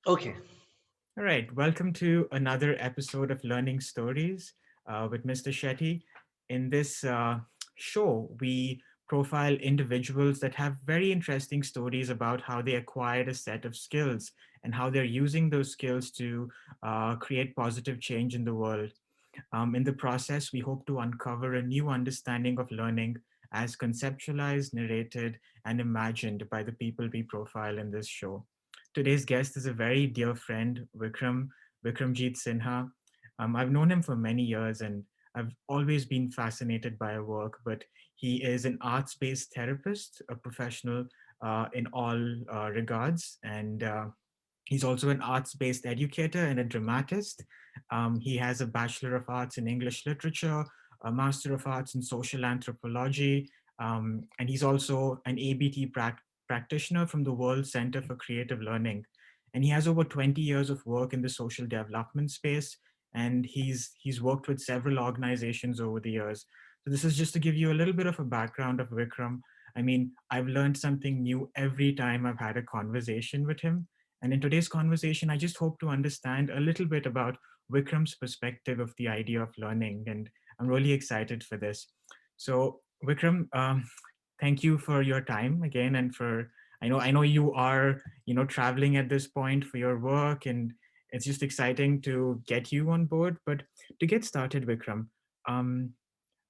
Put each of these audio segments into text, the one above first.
Okay. All right, welcome to another episode of Learning Stories with Mr. Shetty. In this show, we profile individuals that have very interesting stories about how they acquired a set of skills and how they're using those skills to create positive change in the world. In the process, we hope to uncover a new understanding of learning as conceptualized, narrated, and imagined by the people we profile in this show. Today's guest is a very dear friend, Vikramjeet Sinha. I've known him for many years and I've always been fascinated by her work, but he is an arts based therapist, a professional in all regards, and he's also an arts based educator and a dramatist. He has a Bachelor of Arts in English Literature, a Master of Arts in Social Anthropology, and he's also an ABT practitioner from the World Center for Creative Learning. And he has over 20 years of work in the social development space, and he's worked with several organizations over the years. So this is just to give you a little bit of a background of Vikram. I mean, I've learned something new every time I've had a conversation with him, and in today's conversation, I just hope to understand a little bit about Vikram's perspective of the idea of learning. And I'm really excited for this. So, Vikram, thank you for your time again. And for, I know you are, traveling at this point for your work. And it's just exciting to get you on board. But to get started, Vikram, um,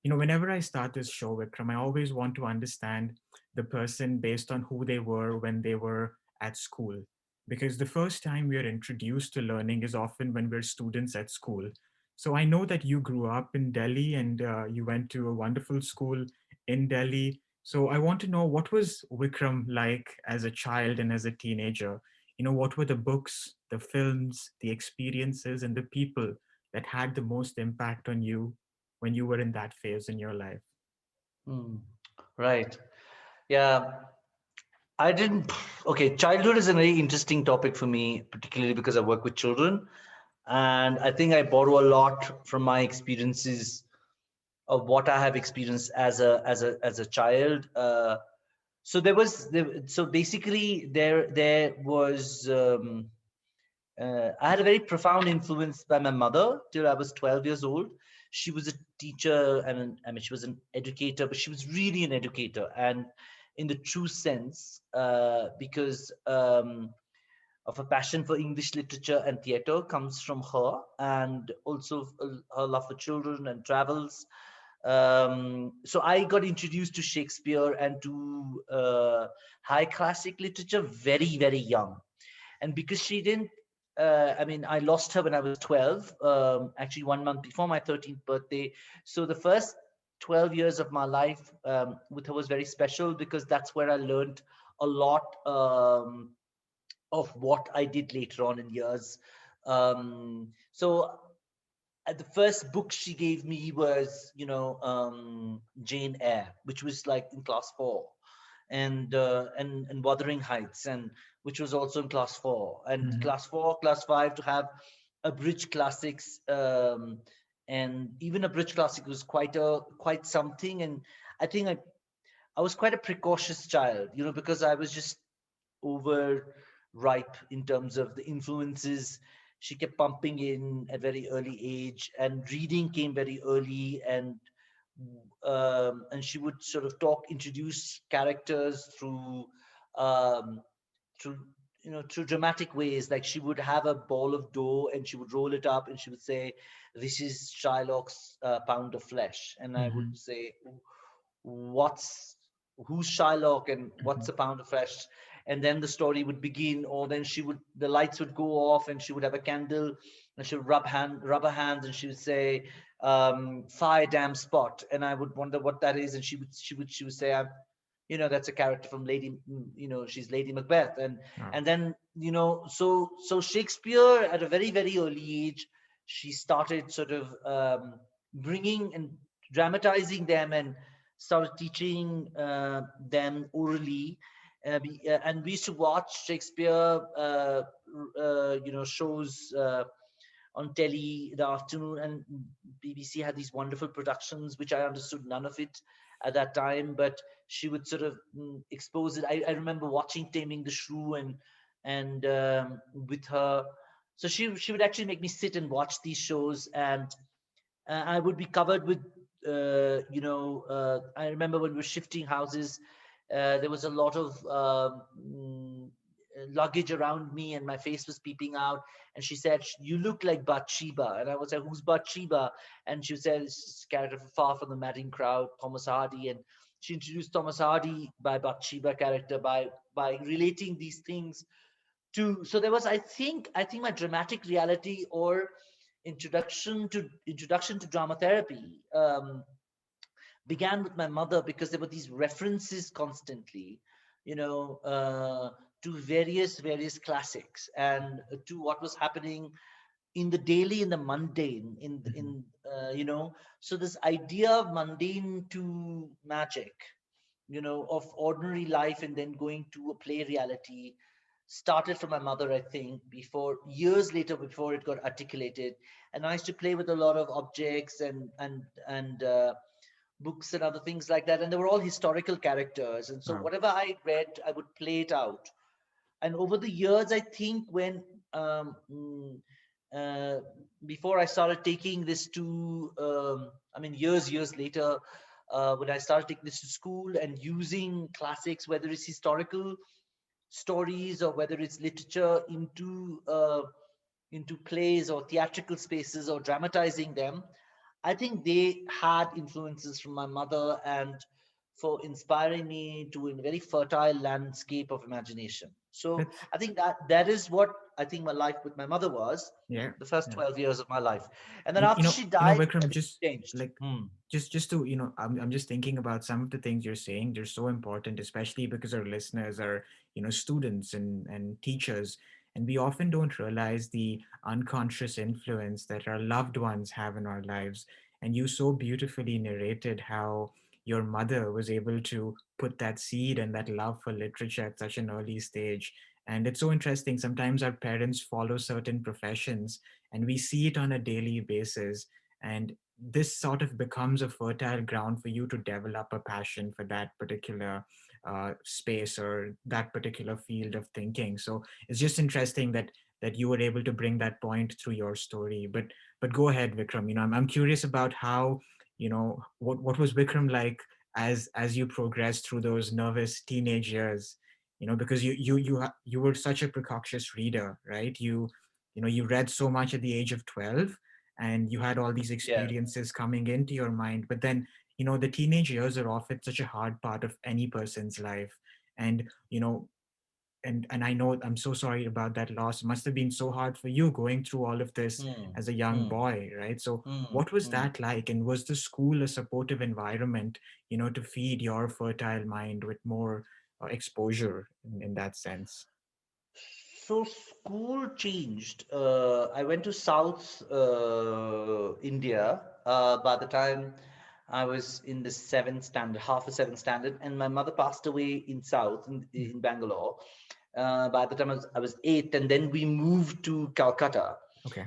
whenever I start this show, Vikram, I always want to understand the person based on who they were when they were at school. Because the first time we are introduced to learning is often when we're students at school. So I know that you grew up in Delhi and you went to a wonderful school in Delhi. So I want to know, what was Vikram like as a child and as a teenager? What were the books, the films, the experiences, and the people that had the most impact on you when you were in that phase in your life? Hmm. Right. Yeah. I didn't. Okay. Childhood is a very interesting topic for me, particularly because I work with children. And I think I borrow a lot from my experiences of what I have experienced as a child. So so basically there was I had a very profound influence by my mother till I was 12 years old. She was a teacher and I mean she was an educator, but she was really an educator and in the true sense, because of a passion for English literature and theater comes from her, and also her love for children and travels. So I got introduced to Shakespeare and to high classic literature very, very young. And because she didn't, I mean, I lost her when I was 12, actually 1 month before my 13th birthday. So the first 12 years of my life with her was very special because that's where I learned a lot of what I did later on in years. So the first book she gave me was, Jane Eyre, which was like in class four, and Wuthering Heights, and which was also in class four, and Mhm. class four, class five to have a bridge classics, and even a bridge classic was quite something. And I think I was quite a precautious child, because I was just over ripe in terms of the influences she kept pumping in at very early age, and reading came very early, and she would sort of introduce characters um, through through dramatic ways. Like she would have a ball of dough and she would roll it up and she would say, "This is Shylock's pound of flesh," and I would Mhm. say, what's who's Shylock and what's Mhm. a pound of flesh? And then the story would begin, or then the lights would go off and she would have a candle and she would rub her hands and she would say, fire damn spot. And I would wonder what that is. And she would say, that's a character from she's Lady Macbeth. And Wow. and then, so Shakespeare at a very, very early age, she started sort of bringing and dramatizing them and started teaching them orally. And we used to watch Shakespeare, shows on telly in the afternoon, and BBC had these wonderful productions, which I understood none of it at that time, but she would sort of expose it. I remember watching Taming the Shrew, and and with her, so she would actually make me sit and watch these shows, and I would be covered with, I remember when we were shifting houses, there was a lot of luggage around me, and my face was peeping out. And she said, "You look like Bathsheba." And I was like, "Who's Bathsheba?" And she said, "It's this character from Far from the Madding Crowd, Thomas Hardy." And she introduced Thomas Hardy by Bathsheba character by relating these things to. So there was, I think my dramatic reality or introduction to drama therapy began with my mother, because there were these references constantly, you know, to various classics, and to what was happening in the daily, in the mundane, Mhm. so this idea of mundane to magic, of ordinary life, and then going to a play reality, started from my mother, I think, before years later, before it got articulated. And I used to play with a lot of objects and books and other things like that, and they were all historical characters. And so Wow. whatever I read, I would play it out. And over the years, I think when um, mm, uh, before I started taking this to, years later, when I started taking this to school and using classics, whether it's historical stories or whether it's literature, into plays or theatrical spaces or dramatizing them, I think they had influences from my mother, and for inspiring me to a very fertile landscape of imagination. So That's I think that is what I think my life with my mother was, yeah. the first Yeah. 12 years of my life. And then And after she died, Vikram, everything just changed. like just to I'm just thinking about some of the things you're saying. They're so important, especially because our listeners are students and teachers, and we often don't realize the unconscious influence that our loved ones have in our lives. And you so beautifully narrated how your mother was able to put that seed and that love for literature at such an early stage. And it's so interesting. Sometimes our parents follow certain professions and we see it on a daily basis, and this sort of becomes a fertile ground for you to develop a passion for that particular space or that particular field of thinking. So it's just interesting that you were able to bring that point through your story. But go ahead, Vikram. I'm curious about how, what was Vikram like as you progressed through those nervous teenage years. Because you were such a precocious reader, right? You read so much at the age of 12, and you had all these Yeah. experiences coming into your mind. But then the teenage years are often such a hard part of any person's life. And and I know, I'm so sorry about that loss. It must have been so hard for you going through all of this Hmm. as a young Hmm. boy, right? So Hmm. what was Hmm. that like, and was the school a supportive environment, to feed your fertile mind with more exposure in that sense? So school changed. I went to South India by the time I was in the seventh standard, half a seventh standard, and my mother passed away in South Mm. in Bangalore. By the time I was eight, and then we moved to Calcutta. Okay.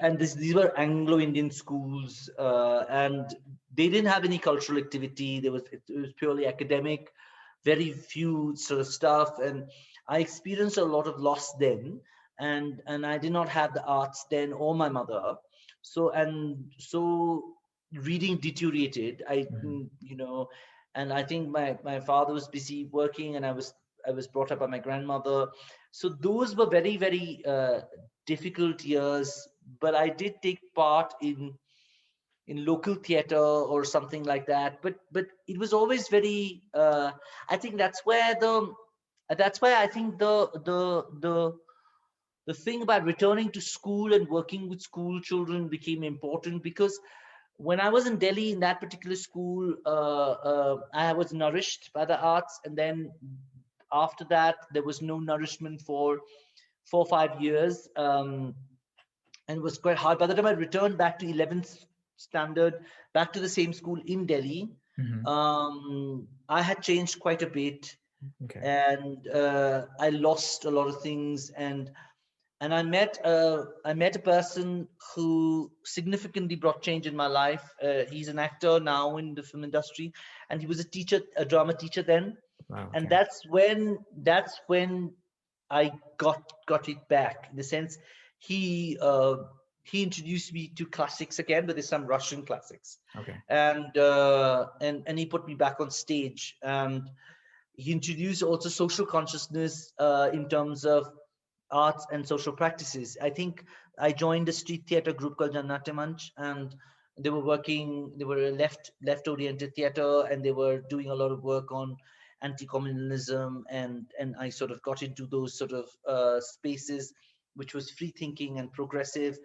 And these were Anglo-Indian schools, and they didn't have any cultural activity. It was purely academic, very few sort of stuff, and I experienced a lot of loss then, and I did not have the arts then or my mother, so reading deteriorated. Mhm. And I think my father was busy working, and I was brought up by my grandmother. So those were very very difficult years, but I did take part in local theater or something like that. But it was always very. I think that's why I think the thing about returning to school and working with school children became important, because when I was in Delhi in that particular school, I was nourished by the arts, and then after that there was no nourishment for 4 or 5 years. And it was quite hard. By the time I returned back to 11th standard, back to the same school in Delhi, Mhm. I had changed quite a bit, Okay. and I lost a lot of things, and I met a person who significantly brought change in my life. He's an actor now in the film industry, and he was a teacher, a drama teacher then. Wow. And Okay. that's when I got it back in the sense he uh, he introduced me to classics again, but there's some Russian classics, Okay. and he put me back on stage, and he introduced also social consciousness in terms of arts and social practices. I think I joined a street theater group called Jannate Manch, and they were working. They were a left oriented theater, and they were doing a lot of work on anti-communalism, and I sort of got into those sort of spaces, which was free thinking and progressive.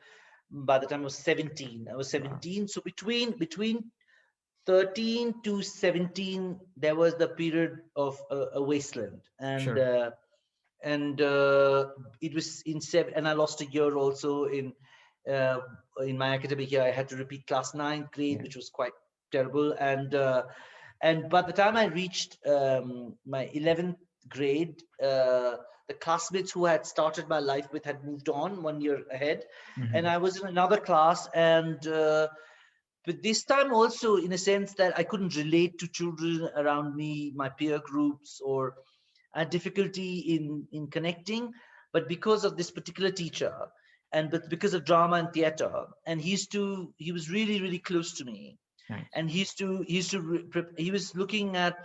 By the time I was 17, I was Wow. 17. So between 13 to 17 there was the period of a wasteland, Sure. and it was in seven, and I lost a year also uh, in my academic year. I had to repeat class 9th grade, Yeah. which was quite terrible, and by the time I reached my 11th grade, the classmates who had started my life with had moved on 1 year ahead, and Hmm. I was in another class, and but this time also in a sense that I couldn't relate to children around me, my peer groups, or I had difficulty in connecting. But because of this particular teacher, and but because of drama and theater, and he was really really close to me, Nice. and he was looking at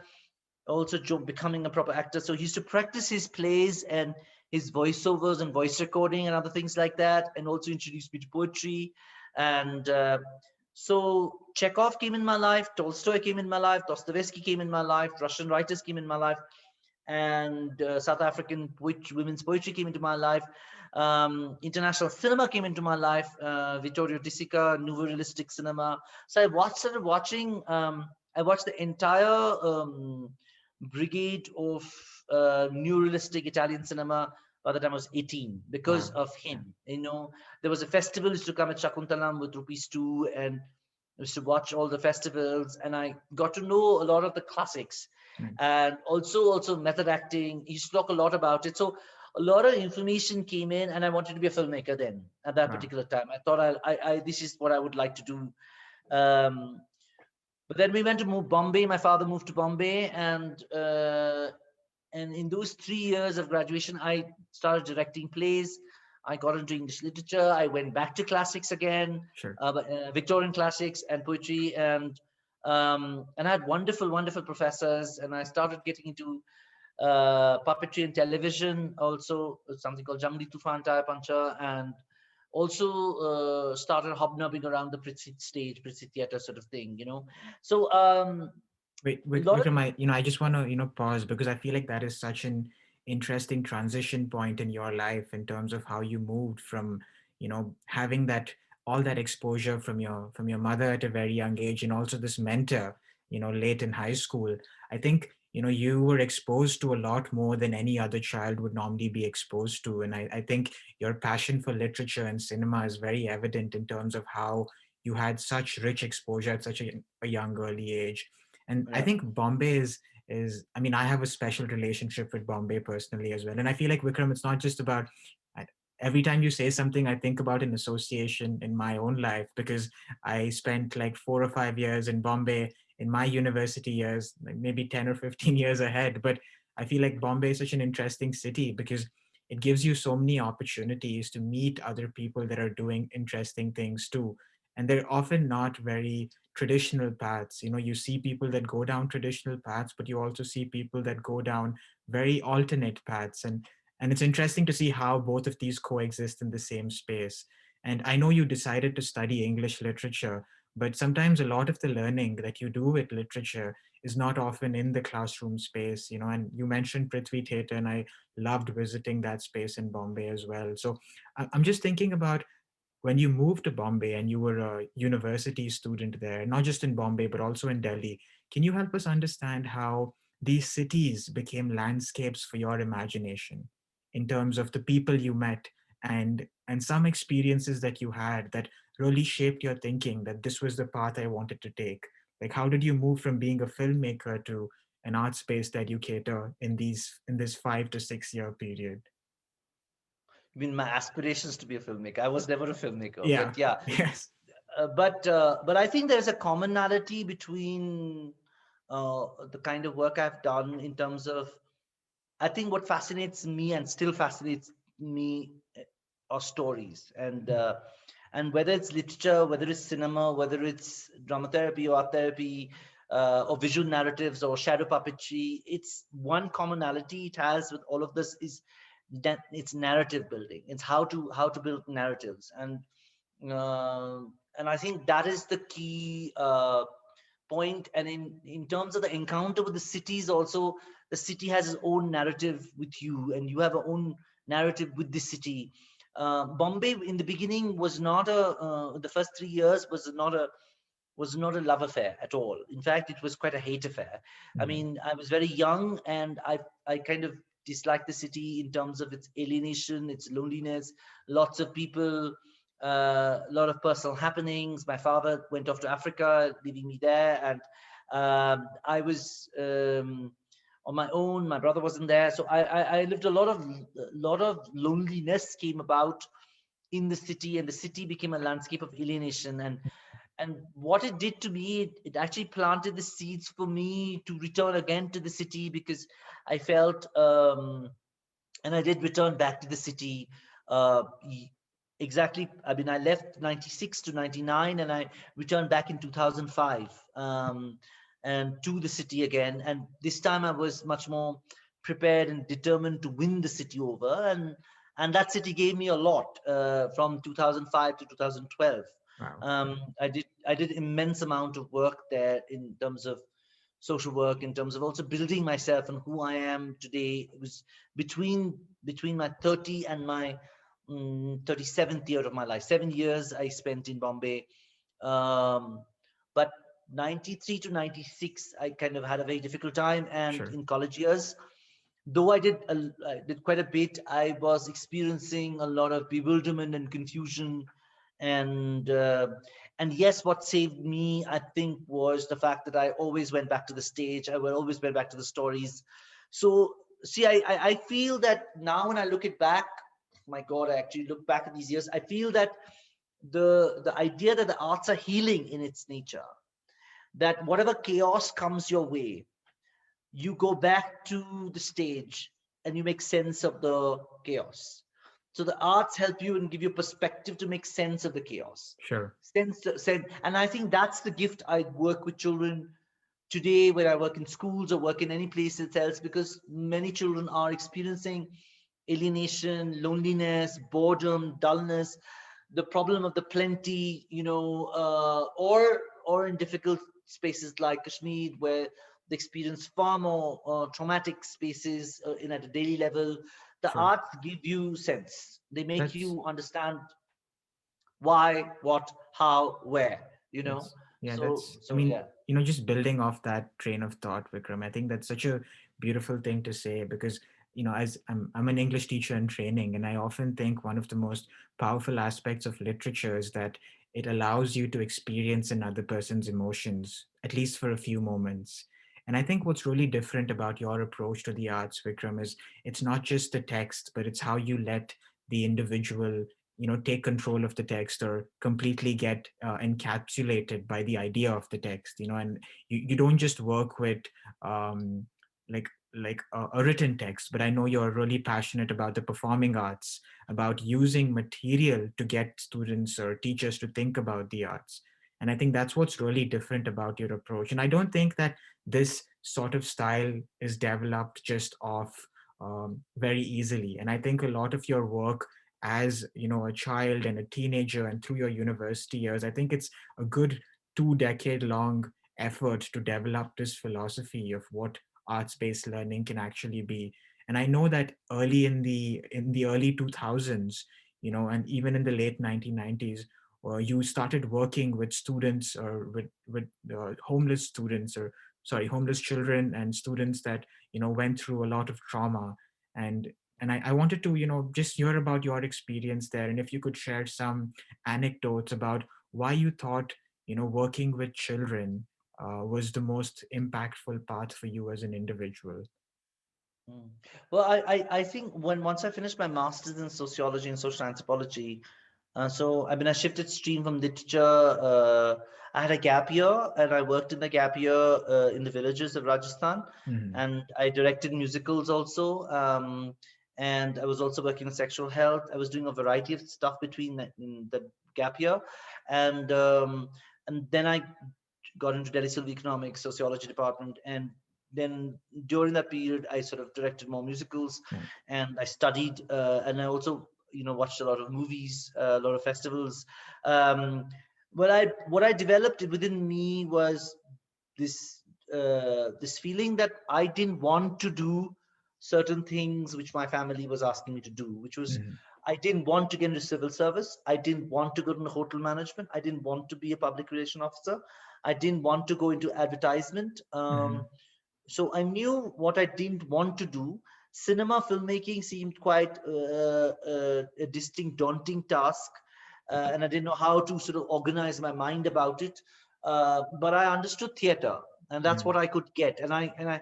also becoming a proper actor. So he used to practice his plays and his voiceovers and voice recording and other things like that, and also introduced me to poetry. And so Chekhov came in my life, Tolstoy came in my life, Dostoevsky came in my life, Russian writers came in my life, and South African women's poetry came into my life. International cinema came into my life. Vittorio De Sica, Nouveau Realistic cinema. So started watching. I watched the entire brigade of new realistic Italian cinema by the time I was 18 because Wow. of Yeah. him. There was a festival used to come at Shakuntalam with rupees 2, and I used to watch all the festivals, and I got to know a lot of the classics, Nice. and also method acting. He used to talk a lot about it. So a lot of information came in, and I wanted to be a filmmaker then at that Wow. particular time. I thought I this is what I would like to do. Um, but then we went to move Bombay. My father moved to Bombay, and in those 3 years of graduation, I started directing plays. I got into English literature. I went back to classics again, Sure. Victorian classics and poetry, and I had wonderful professors. And I started getting into puppetry and television, also something called Jangli Tufan Taya Pancha, and also started hobnobbing around the Pritsit stage, Pritsit theater sort of thing, So Wait, a lot of Vikram, I just want to, pause because I feel like that is such an interesting transition point in your life in terms of how you moved from, having that all that exposure from your mother at a very young age, and also this mentor, late in high school. I think, you were exposed to a lot more than any other child would normally be exposed to. And I think your passion for literature and cinema is very evident in terms of how you had such rich exposure at such a young early age. And I yeah, think Bombay is I mean, I have a special relationship with Bombay personally as well. And I feel like, Vikram, it's not just about I- every time you say something, I think about an association in my own life, because I spent like 4 or 5 years in Bombay in my university years, like maybe 10 or 15 years ahead. But I feel like Bombay is such an interesting city because it gives you so many opportunities to meet other people that are doing interesting things too. And they're often not very traditional paths. You see people that go down traditional paths, but you also see people that go down very alternate paths. And it's interesting to see how both of these coexist in the same space. And I know you decided to study English literature, but sometimes a lot of the learning that you do with literature is not often in the classroom space. And you mentioned Prithvi Theatre, and I loved visiting that space in Bombay as well. So I'm just thinking about when you moved to Bombay and you were a university student there, not just in Bombay, but also in Delhi, can you help us understand how these cities became landscapes for your imagination in terms of the people you met and some experiences that you had that really shaped your thinking that this was the path I wanted to take? Like, how did you move from being a filmmaker to an arts-based educator in this 5 to 6 year period? I mean, my aspirations to be a filmmaker. I was never a filmmaker, Yeah. but yeah, Yes. but I think there's a commonality between the kind of work I've done in terms of I think what fascinates me and still fascinates me are stories, and whether it's literature, whether it's cinema, whether it's drama therapy or art therapy, or visual narratives or shadow puppetry, it's one commonality it has with all of this is that it's narrative building. It's how to build narratives, uh, and I think that is the key point. And in terms of the encounter with the cities, also the city has its own narrative with you, and you have a own narrative with the city. Bombay in the beginning was not a the first 3 years was not a love affair at all. In fact, it was quite a hate affair. I Mm. mean, I was very young, and I kind of disliked the city in terms of its alienation, its loneliness, lots of people, a lot of personal happenings. My father went off to Africa, leaving me there, and I was on my own. My brother wasn't there, so I lived a lot of loneliness came about in the city, and the city became a landscape of alienation. And what it did to me, it actually planted the seeds for me to return again to the city, because I felt and I did return back to the city. Exactly, I mean, I left 96 to 99, and I returned back in 2005, and to the city again. And this time I was much more prepared and determined to win the city over. And that city gave me a lot, from 2005 to 2012. Wow. I did immense amount of work there in terms of social work, in terms of also building myself and who I am today. It was between my 30 and my 37th year of my life. 7 years I spent in Bombay, um, but 93 to 96 I kind of had a very difficult time. And Sure. in college years, though I did quite a bit, I was experiencing a lot of bewilderment and confusion. And uh, and yes, what saved me, I think, was the fact that I always went back to the stage. I will always went back to the stories. So see, I feel that now when I look it back, my God, I actually look back at these years, I feel that the idea that the arts are healing in its nature, that whatever chaos comes your way, you go back to the stage and you make sense of the chaos. So the arts help you and give you perspective to make sense of the chaos. Sure. And I think that's the gift. I work with children today, when I work in schools or work in any place else, because many children are experiencing alienation, loneliness, boredom, dullness, the problem of the plenty, or in difficult spaces like Kashmir, where they experience far more traumatic spaces in at a daily level. The Sure. arts give you sense. They make That's you understand why, what, how, where. That's yeah, So that's I so mean, yeah. just building off that train of thought, Vikram, I think that's such a beautiful thing to say because, as I'm an English teacher in training, and I often think one of the most powerful aspects of literature is that it allows you to experience another person's emotions, at least for a few moments. And I think what's really different about your approach to the arts, Vikram, is it's not just the text, but it's how you let the individual take control of the text or completely get encapsulated by the idea of the text, and you don't just work with um, like a written text, but I know you're really passionate about the performing arts, about using material to get students or teachers to think about the arts. And I think that's what's really different about your approach. And I don't think that this sort of style is developed just off very easily. And I think a lot of your work as a child and a teenager and through your university years, I think it's a good 2 decade long effort to develop this philosophy of what arts based learning can actually be. And I know that early in the early 2000s, and even in the late 1990s, you started working with students or with homeless students, or sorry, homeless children and students that went through a lot of trauma. And and I wanted to just hear about your experience there, and if you could share some anecdotes about why you thought working with children was the most impactful path for you as an individual. Mm. Well, I think when once I finished my master's in sociology and social anthropology, I shifted stream from literature. I had a gap year, and I worked in the gap year in the villages of Rajasthan, Mhm. and I directed musicals also. And I was also working on sexual health. I was doing a variety of stuff between in the gap year, and um, and then I got into Delhi School of Economics, sociology department, and then during that period, I sort of directed more musicals, Right. and I studied, and I also, watched a lot of movies, a lot of festivals. Um, what I developed within me was this this feeling that I didn't want to do certain things which my family was asking me to do, which was Mhm. I didn't want to get into civil service. I didn't want to go into hotel management. I didn't want to be a public relation officer. I didn't want to go into advertisement. Mhm. So I knew what I didn't want to do. Cinema filmmaking seemed quite a distinct, daunting task, and I didn't know how to sort of organize my mind about it. But I understood theater, and that's Mhm. what I could get. And I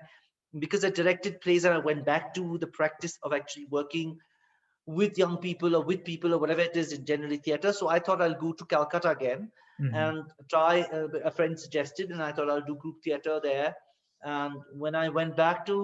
because I directed plays, and I went back to the practice of actually working with young people or with people or whatever it is in generally theater. So I thought I'll go to Calcutta again Mhm. and try. A friend suggested, and I thought I'll do group theater there. And when I went back to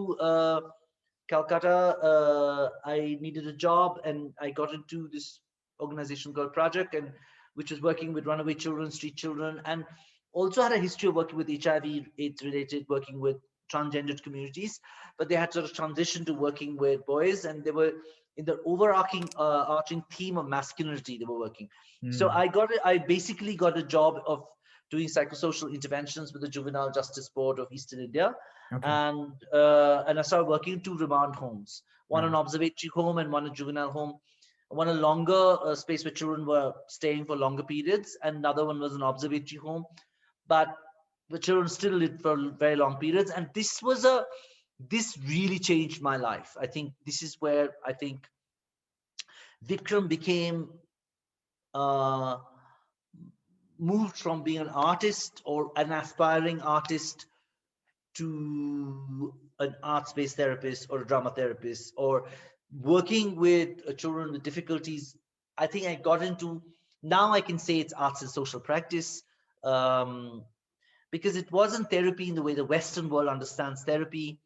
Calcutta, I needed a job, and I got into this organization called Project, and which was working with runaway children, street children, and also had a history of working with HIV/AIDS related, working with transgendered communities. But they had sort of transitioned to working with boys, and they were in the overarching arching theme of masculinity. They were working. So Mhm. I basically got a job of doing psychosocial interventions with the Juvenile Justice Board of Eastern India, Okay. and I started working in two remand homes, one an Wow. observatory home and one a juvenile home. One a longer space where children were staying for longer periods, and another one was an observatory home, but the children still lived for very long periods. And this really changed my life. I think this is where I think Vikram became uh, moved from being an artist or an aspiring artist to an arts-based therapist or a drama therapist or working with children with difficulties. I think I got into, now I can say it's arts and social practice, um, because it wasn't therapy in the way the Western world understands therapy,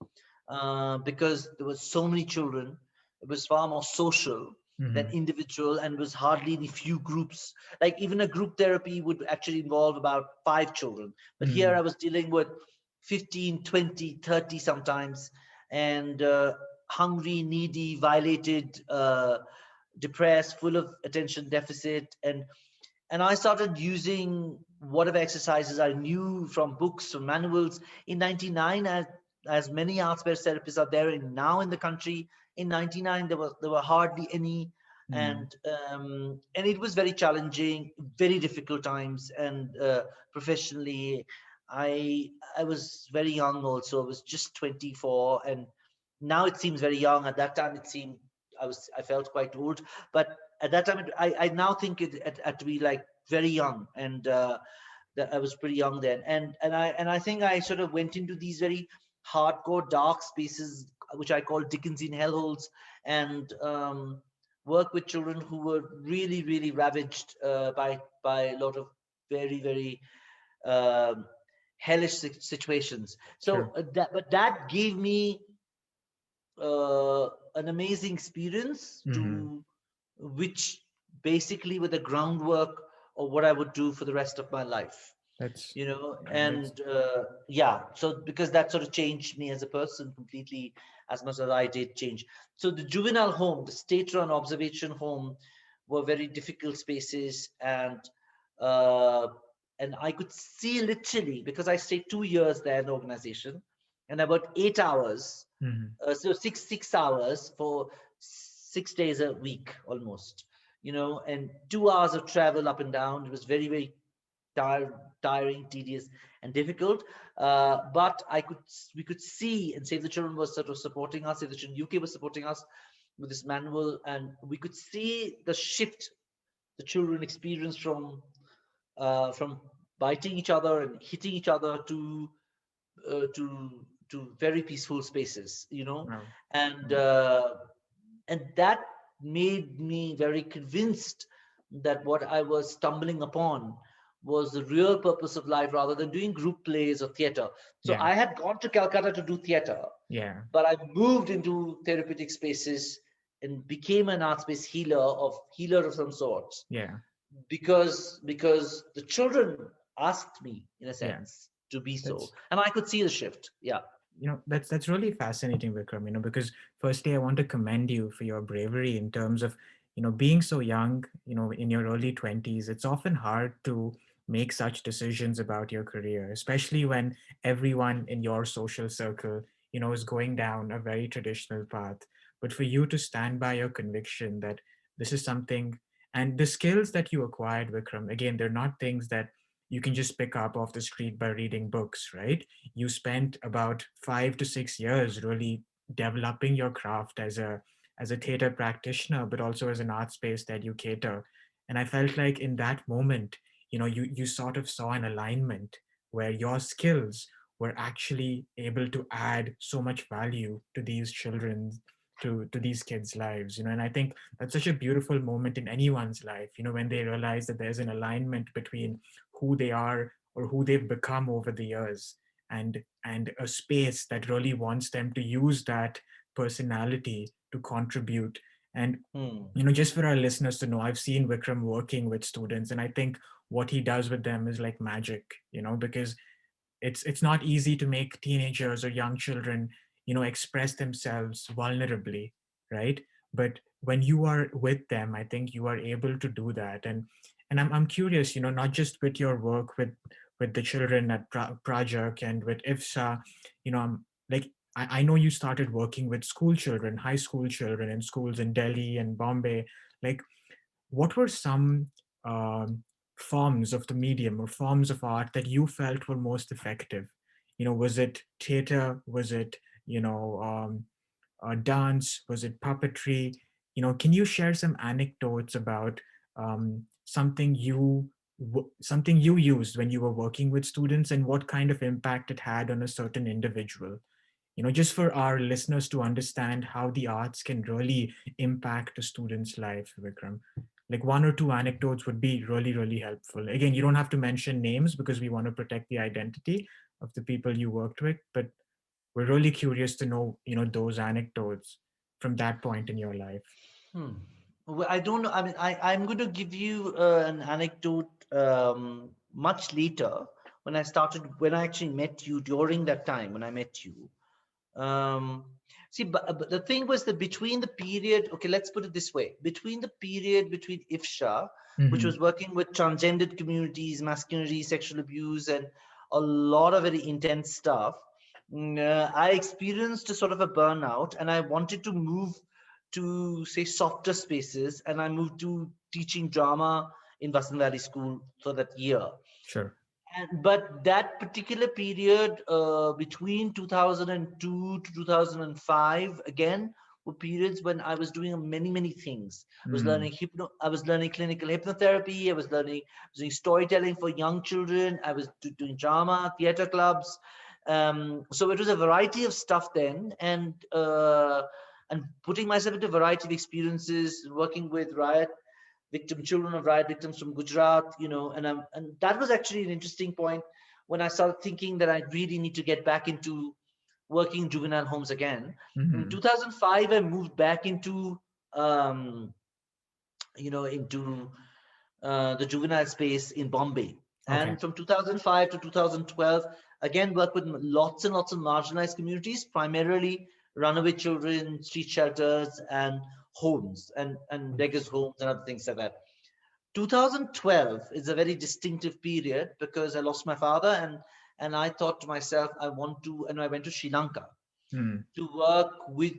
because there were so many children. It was far more social than Mhm. individual, and was hardly any few groups. Like even a group therapy would actually involve about 5 children. But here Mhm. I was dealing with 15, 20, 30 sometimes, and hungry, needy, violated, depressed, full of attention deficit, and I started using whatever exercises I knew from books, from manuals. In 99, as many arts-based therapists are there in now in the country, in 99 there were hardly any, Mhm. and it was very challenging, very difficult times, and professionally, I was very young also. I was just 24, and now it seems very young. At that time, it seemed I felt quite old, but at that time, I now think it had to be like very young, and that I was pretty young then, and I think I sort of went into these very hardcore dark spaces, which I call Dickensian hellholes, and work with children who were really, really ravaged by a lot of very, very um, hellish situations. So Sure. that gave me an amazing experience Mhm. to which basically were the groundwork of what I would do for the rest of my life, That's that's and yeah, so because that sort of changed me as a person completely, as much as I did change. So the juvenile home, the state-run observation home, were very difficult spaces, uh, and I could see literally, because I stayed 2 years there in the organization, and about 8 hours, Mhm. so six hours for 6 days a week almost, and 2 hours of travel up and down. It was very, very tiring, tedious, and difficult. But we could see, and Save the Children was sort of supporting us. Save the Children UK was supporting us with this manual, and we could see the shift the children experienced from biting each other and hitting each other to very peaceful spaces, Wow. and Wow. and that made me very convinced that what I was stumbling upon was the real purpose of life rather than doing group plays or theater. So Yeah. I had gone to Calcutta to do theater, Yeah. but I moved into therapeutic spaces and became an art space healer of some sorts Yeah. because the children asked me in a Yeah. sense to be so, That's and I could see the shift. Yeah. that's really fascinating, Vikram, because firstly I want to commend you for your bravery in terms of being so young, in your early 20s. It's often hard to make such decisions about your career, especially when everyone in your social circle is going down a very traditional path. But for you to stand by your conviction that this is something, and the skills that you acquired, Vikram, again, they're not things that you can just pick up off the street by reading books, right? You spent about 5 to 6 years really developing your craft as a theater practitioner, but also as an art space educator. And I felt like in that moment, you sort of saw an alignment where your skills were actually able to add so much value to these children, to these kids' lives. And I think that's such a beautiful moment in anyone's life, when they realize that there's an alignment between who they are or who they've become over the years, and a space that really wants them to use that personality to contribute. And Hmm. just for our listeners to know, I've seen Vikram working with students, and I think what he does with them is like magic, because it's not easy to make teenagers or young children express themselves vulnerably, right? But when you are with them, I think you are able to do that. And I'm curious, not just with your work with the children at Project and with IFSA, like I know you started working with school children, high school children in schools in Delhi and Bombay. Like, what were some um, forms of the medium or forms of art that you felt were most effective? Was it theater? Was it, dance? Was it puppetry? Can you share some anecdotes about something you used when you were working with students, and what kind of impact it had on a certain individual? Just for our listeners to understand how the arts can really impact a student's life, Vikram. Like one or two anecdotes would be really, really helpful. Again, you don't have to mention names because we want to protect the identity of the people you worked with, but we're really curious to know, those anecdotes from that point in your life. Hmm. Well, I don't know. I mean, I'm going to give you an anecdote much later when I actually met you during that time when I met you. Um, See, but the thing was that between the period, okay, let's put it this way, between the period between IFSHA, which Mm-hmm. was working with transgendered communities, masculinity, sexual abuse, and a lot of very intense stuff, I experienced a sort of a burnout and I wanted to move to, say, softer spaces. And I moved to teaching drama in Vasant Valley School for that year. Sure. But that particular period between 2002 to 2005 again were periods when I was doing many many things. Mm. I was learning clinical hypnotherapy. I was doing storytelling for young children. I was doing drama, theater clubs. So it was a variety of stuff then, and putting myself into a variety of experiences, working with children of riot victims from Gujarat, and that was actually an interesting point when I started thinking that I really need to get back into working in juvenile homes again. In Mm-hmm. 2005, I moved back um, into the juvenile space in Bombay. Okay. And from 2005 to 2012, again, worked with lots and lots of marginalized communities, primarily runaway children, street shelters, and homes, and beggars' homes, and other things like that. 2012 is a very distinctive period because I lost my father, and I thought to myself, and I went to Sri Lanka Mm. to work with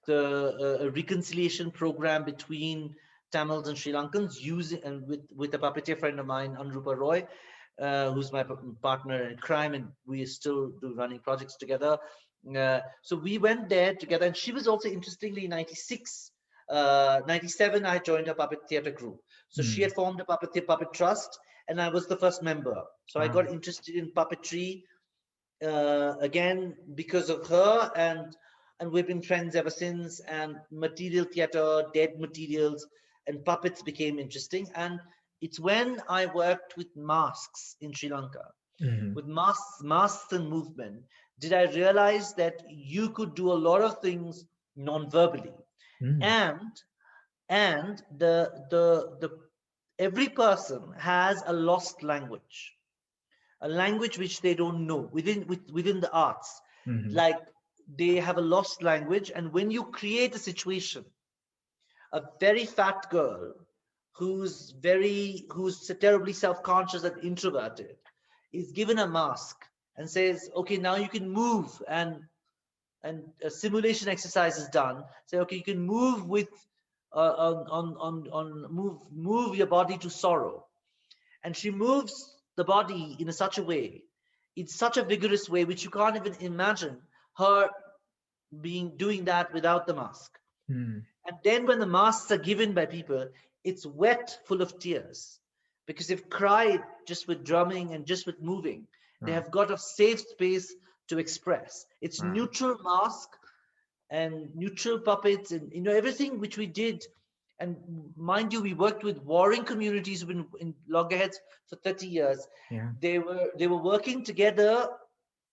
the reconciliation program between Tamils and Sri Lankans, using and with a puppeteer friend of mine, Anrupa Roy, who's my partner in crime, and we still do running projects together. So we went there together, and she was also interestingly 96. 97, I joined a puppet theater group. So she Mm. had formed a puppet trust, and I was the first member. So I Wow. got interested in puppetry again because of her, and we've been friends ever since. And material theater, dead materials, and puppets became interesting. And it's when I worked with masks in Sri Lanka, Mm-hmm. with masks and movement, did I realize that you could do a lot of things non-verbally. Mm. And the every person has a lost language, a language which they don't know within the arts. Mm-hmm. Like, they have a lost language, and when you create a situation, a very fat girl who's terribly self-conscious and introverted is given a mask and says, okay, now you can move, and a simulation exercise is done. Say, okay, you can move with on move your body to sorrow, and she moves the body in such a way, in such a vigorous way, which you can't even imagine her being doing that without the mask. Mm. And then when the masks are given by people, it's wet, full of tears, because they've cried just with drumming and just with moving. They Wow. have got a safe space to express. It's Wow. neutral mask and neutral puppets, and everything which we did. And mind you, we worked with warring communities who've been in loggerheads for 30 years. Yeah. They were working together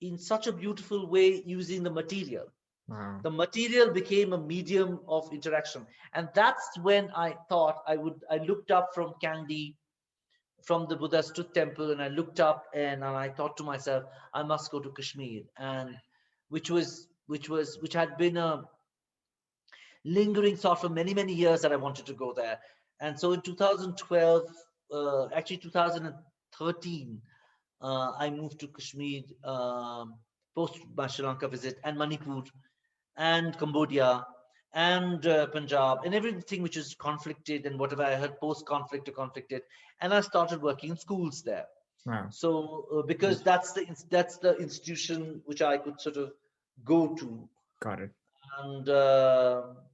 in such a beautiful way using the material. Wow. The material became a medium of interaction, and that's when I thought I looked up from Kandy, from the Buddha's truth temple, and I looked up, and I thought to myself, I must go to Kashmir. And which had been a lingering thought for many, many years that I wanted to go there. And so in 2012, actually 2013, I moved to Kashmir, post my Sri Lanka visit, and Manipur, and Cambodia, and Punjab, and everything which is conflicted, and whatever I heard post-conflict or conflicted. And I started working in schools there. Wow. So because That's that's the institution which I could sort of go to. got it. And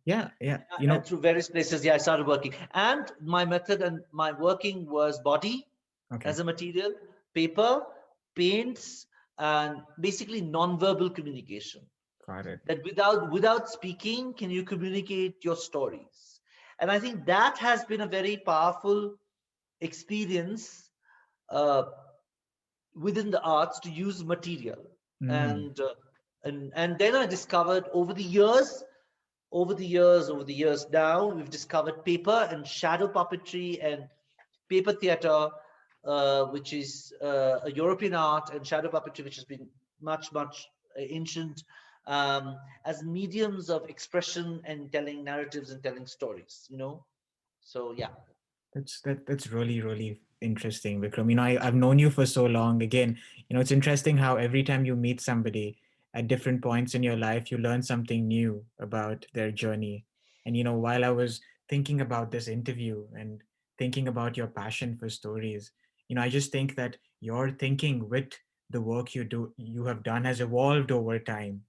Yeah. Yeah. and through various places, yeah, I started working. And my method and my working was body Okay. as a material, paper, paints, and basically non-verbal communication. Got it. That without speaking, can you communicate your stories? And I think that has been a very powerful experience uh, within the arts, to use material. Mm. And uh, and and then I discovered over the years now, we've discovered paper and shadow puppetry and paper theater, which is a European art, and shadow puppetry, which has been much ancient, as mediums of expression and telling narratives and telling stories. So yeah. That's really really interesting, Vikram. I've known you for so long. Again, it's interesting how every time you meet somebody at different points in your life, you learn something new about their journey. And while I was thinking about this interview and thinking about your passion for stories, I just think that your thinking with the work you have done has evolved over time,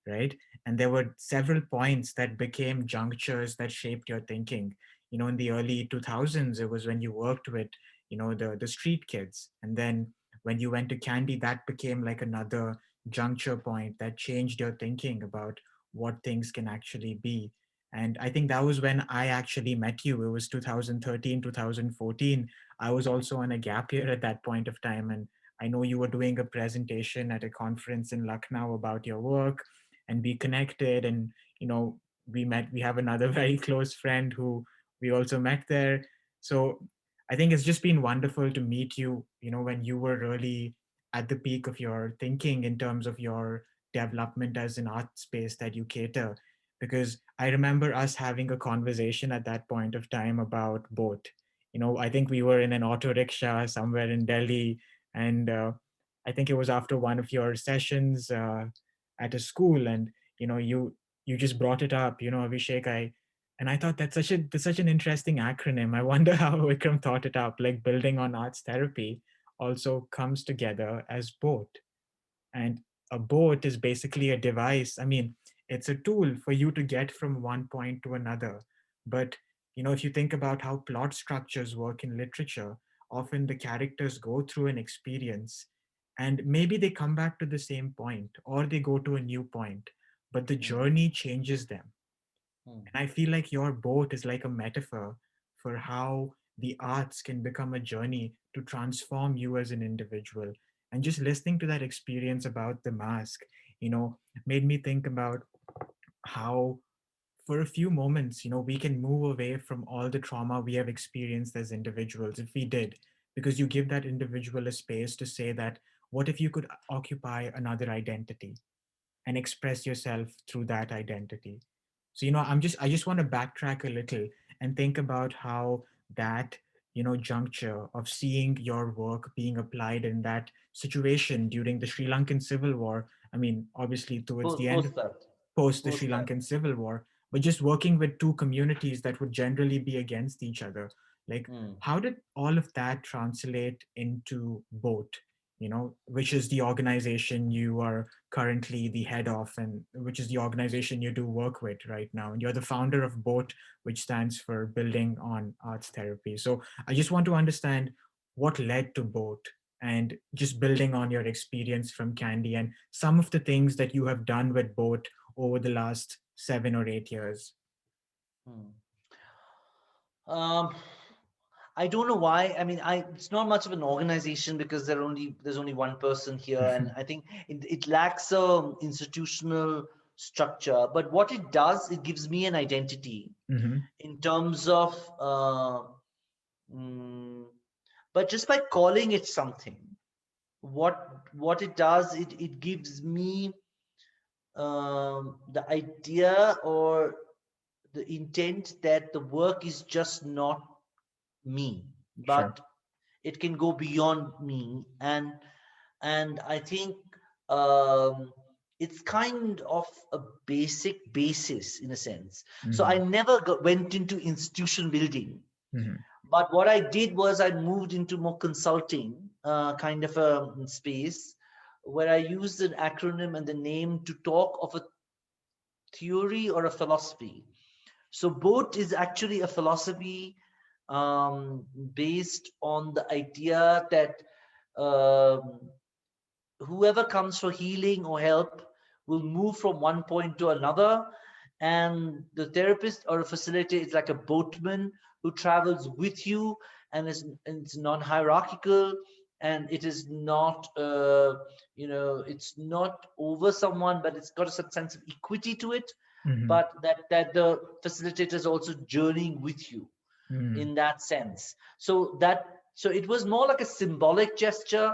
right? And there were several points that became junctures that shaped your thinking. In the early 2000s, it was when you worked with the street kids, and then when you went to Candy, that became like another juncture point that changed your thinking about what things can actually be. And I think that was when I actually met you. It was 2013, 2014. I was also on a gap year at that point of time, and I know you were doing a presentation at a conference in Lucknow about your work, and we connected. And we have another very close friend who we also met there. So I think it's just been wonderful to meet you, when you were really at the peak of your thinking in terms of your development as an art space that you cater. Because I remember us having a conversation at that point of time about both. I think we were in an auto rickshaw somewhere in Delhi, and I think it was after one of your sessions at a school, and you just brought it up, Abhishek. And I thought that's such an interesting acronym. I wonder how Vikram thought it up. Like, building on arts therapy also comes together as both. And a boat is basically a device. I mean, it's a tool for you to get from one point to another. But if you think about how plot structures work in literature, often the characters go through an experience, and maybe they come back to the same point or they go to a new point, but the Mm, journey changes them. mm, And I feel like your boat is like a metaphor for how the arts can become a journey to transform you as an individual. And just listening to that experience about the mask, you know, made me think about how for a few moments, we can move away from all the trauma we have experienced as individuals if we did, because you give that individual a space to say that, what if you could occupy another identity and express yourself through that identity? So, I just want to backtrack a little and think about how that, juncture of seeing your work being applied in that situation during the Sri Lankan Civil War. I mean, obviously, towards the end, Post that. post the Sri Post that. Lankan Civil War, but just working with two communities that would generally be against each other. Like, Hmm. how did all of that translate into BOAT, which is the organization you are currently the head of, and which is the organization you do work with right now? And you're the founder of BOAT, which stands for Building on Arts Therapy. So I just want to understand what led to BOAT, and just building on your experience from Candy and some of the things that you have done with BOAT over the last 7 or 8 years. Hmm. Um, I don't know why. I mean, it's not much of an organization because there's only one person here, and I think it lacks a institutional structure. But what it does, it gives me an identity Mm-hmm. in terms of, mm, but just by calling it something, what it does, it gives me the idea or the intent that the work is just not me, Sure. but it can go beyond me. And I think um, it's kind of a basic basis in a sense. So I Mm-hmm. never went into institution building, Mm-hmm. but what I did was I moved into more consulting kind of a space where I used an acronym and the name to talk of a theory or a philosophy. So both is actually a philosophy based on the idea that um, whoever comes for healing or help will move from one point to another, and the therapist or a facilitator is like a boatman who travels with you, and it's non-hierarchical, and it is not it's not over someone, but it's got a certain sense of equity to it, Mm-hmm. but that the facilitator is also journeying with you Mm-hmm. in that sense. So it was more like a symbolic gesture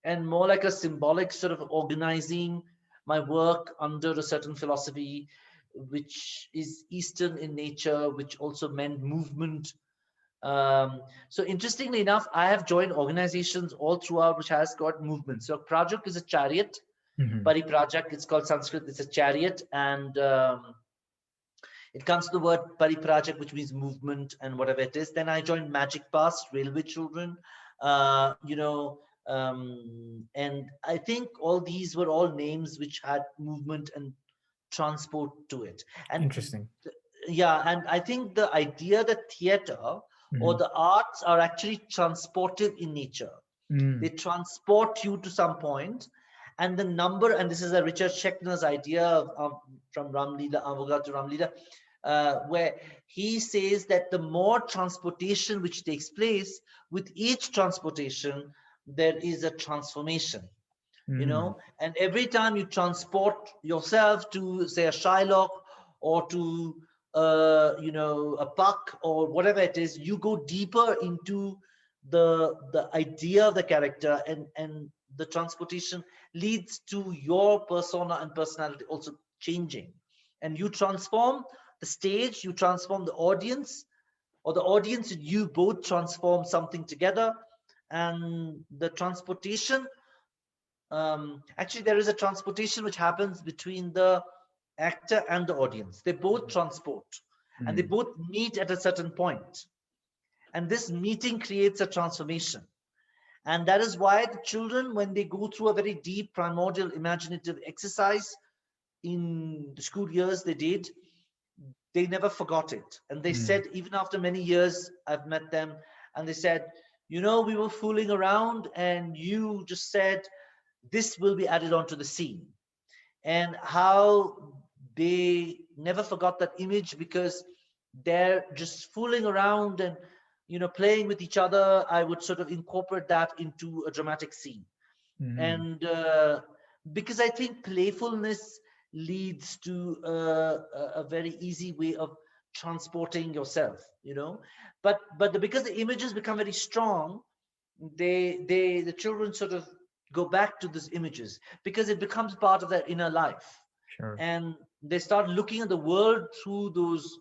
and more like a symbolic sort of organizing my work under a certain philosophy, which is Eastern in nature, which also meant movement. So interestingly enough, I have joined organizations all throughout which has got movement. So Prajak is a chariot. Mm-hmm. Pariprajak, it's called Sanskrit, it's a chariot, and it comes to the word pariprajak, which means movement and whatever it is. Then I joined Magic Pass, Railway Children, and I think all these were all names which had movement and transport to it. And Interesting. yeah, and I think the idea that theater or Mm-hmm. the arts are actually transportive in nature. Mm-hmm. They transport you to some point, and the number, and this is a Richard Schechner's idea from Ramlila, Avogadro Ramlila, where he says that the more transportation which takes place, with each transportation, there is a transformation, Mm-hmm. and every time you transport yourself to, say, a Shylock or to, a Puck or whatever it is, you go deeper into the idea of the character, and the transportation leads to your persona and personality also changing, and you transform the stage, you transform the audience, or the audience and you both transform something together, and the transportation, actually there is a transportation which happens between the actor and the audience. They both transport, and they Mm-hmm. both meet at a certain point, and this meeting creates a transformation. And that is why the children, when they go through a very deep primordial imaginative exercise in the school years they did, they never forgot it. And they Mm-hmm. said, even after many years, I've met them, and they said, we were fooling around, and you just said this will be added onto the scene. And how they never forgot that image, because they're just fooling around and playing with each other, I would sort of incorporate that into a dramatic scene. Mm-hmm. And because I think playfulness leads to a very easy way of transporting yourself, but because the images become very strong, the children sort of go back to these images because it becomes part of their inner life, Sure. and they start looking at the world through those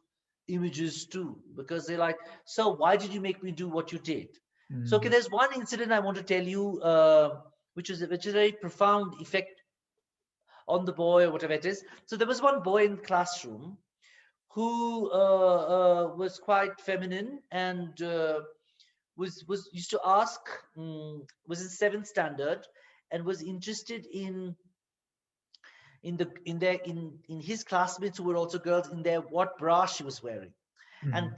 images too, because they're like, so why did you make me do what you did? So okay, Mm-hmm. there's one incident I want to tell you, which is a very profound effect on the boy or whatever it is. So there was one boy in the classroom who was quite feminine, and was used to ask, was in seventh standard, and was interested in his classmates who were also girls, in their what bra she was wearing. And Mm-hmm.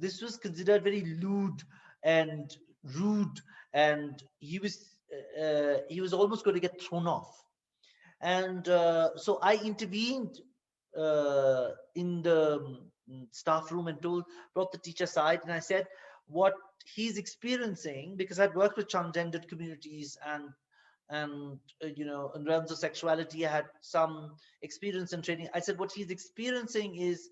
this was considered very lewd and rude, and he was almost going to get thrown off. And so I intervened in the staff room and brought the teacher aside, and I said what he's experiencing, because I'd worked with transgendered communities, and in realms of sexuality I had some experience and training. I said what he's experiencing is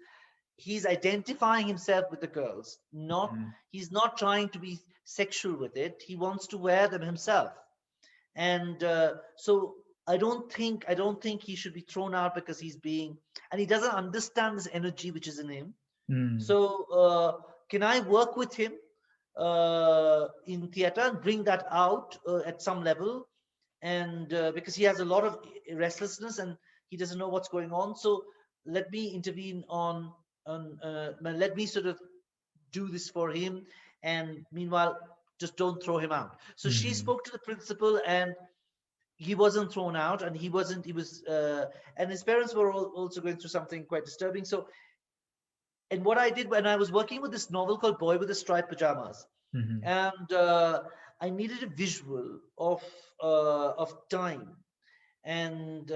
he's identifying himself with the girls, not Mm-hmm. he's not trying to be sexual with it, he wants to wear them himself. And so I don't think he should be thrown out because he's being, and he doesn't understand this energy which is in him. Mm-hmm. So can I work with him in theater and bring that out at some level? And because he has a lot of restlessness and he doesn't know what's going on, so let me intervene let me sort of do this for him, and meanwhile just don't throw him out. So she Mm-hmm. spoke to the principal, and he wasn't thrown out, and he was and his parents were also going through something quite disturbing. So, and what I did when I was working with this novel called Boy with the Striped Pajamas, Mm-hmm. and I needed a visual of time, and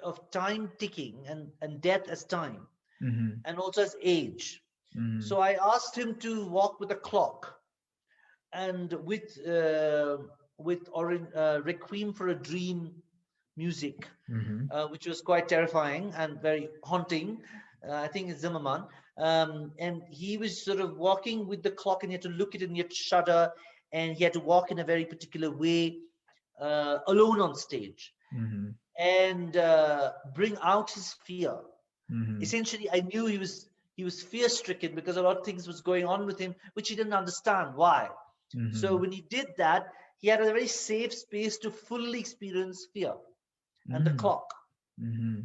of time ticking, and death as time, Mm-hmm. and also as age. Mm-hmm. So I asked him to walk with a clock, and with Requiem for a Dream music, Mm-hmm. which was quite terrifying and very haunting. I think it's Zimmerman. And he was sort of walking with the clock, and he had to look at it, and he had to shudder, and he had to walk in a very particular way, alone on stage, Mm-hmm. and bring out his fear. Mm-hmm. Essentially, I knew he was fear stricken because a lot of things was going on with him, which he didn't understand why. So Mm-hmm. when he did that, he had a very safe space to fully experience fear and the Mm-hmm. clock. Mm-hmm.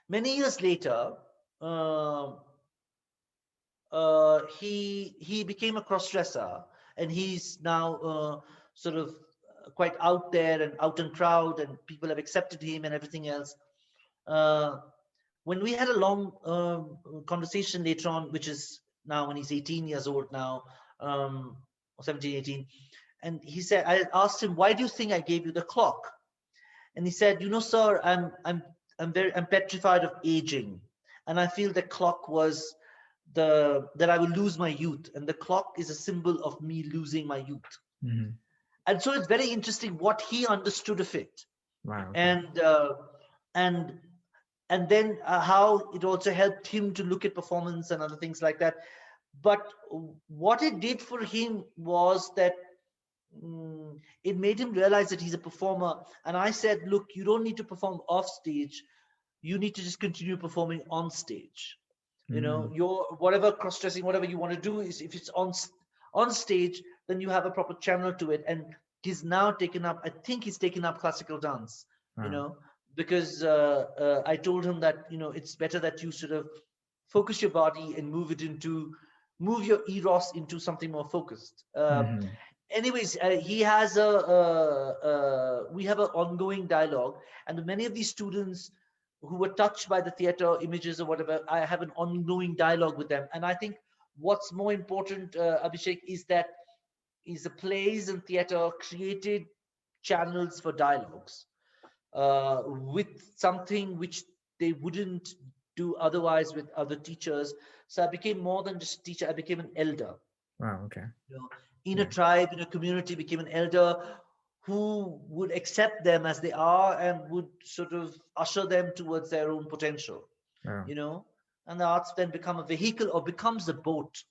Many years later, uh, he became a cross-dresser, and he's now sort of quite out there and out and proud, and people have accepted him and everything else. Uh, when we had a long conversation later on, which is now when he's 18 years old now, or 17, 18, and he said, I asked him, why do you think I gave you the clock? And he said, sir, I'm petrified of aging, and I feel the clock was the that I will lose my youth, and the clock is a symbol of me losing my youth. Mm-hmm. And so it's very interesting what he understood of it, Wow. Okay. and and and then how it also helped him to look at performance and other things like that. But what it did for him was that it made him realize that he's a performer. And I said, look, you don't need to perform off stage, you need to just continue performing on stage. Mm-hmm. Your whatever cross-dressing, whatever you want to do, is if it's on stage, then you have a proper channel to it. And he's now taken up, I think he's taken up classical dance, you Wow. know because I told him that it's better that you sort of focus your body and move your eros into something more focused. Mm-hmm. Anyways, he has we have an ongoing dialogue, and many of these students who were touched by the theater images or whatever, I have an ongoing dialogue with them. And I think what's more important, Abhishek, is the plays and theater created channels for dialogues with something which they wouldn't do otherwise with other teachers. So I became more than just a teacher. I became an elder. Wow. Okay. You know, in a Yeah. tribe, in a community, became an elder who would accept them as they are and would sort of usher them towards their own potential. Wow. You know, and the arts then become a vehicle or becomes a boat.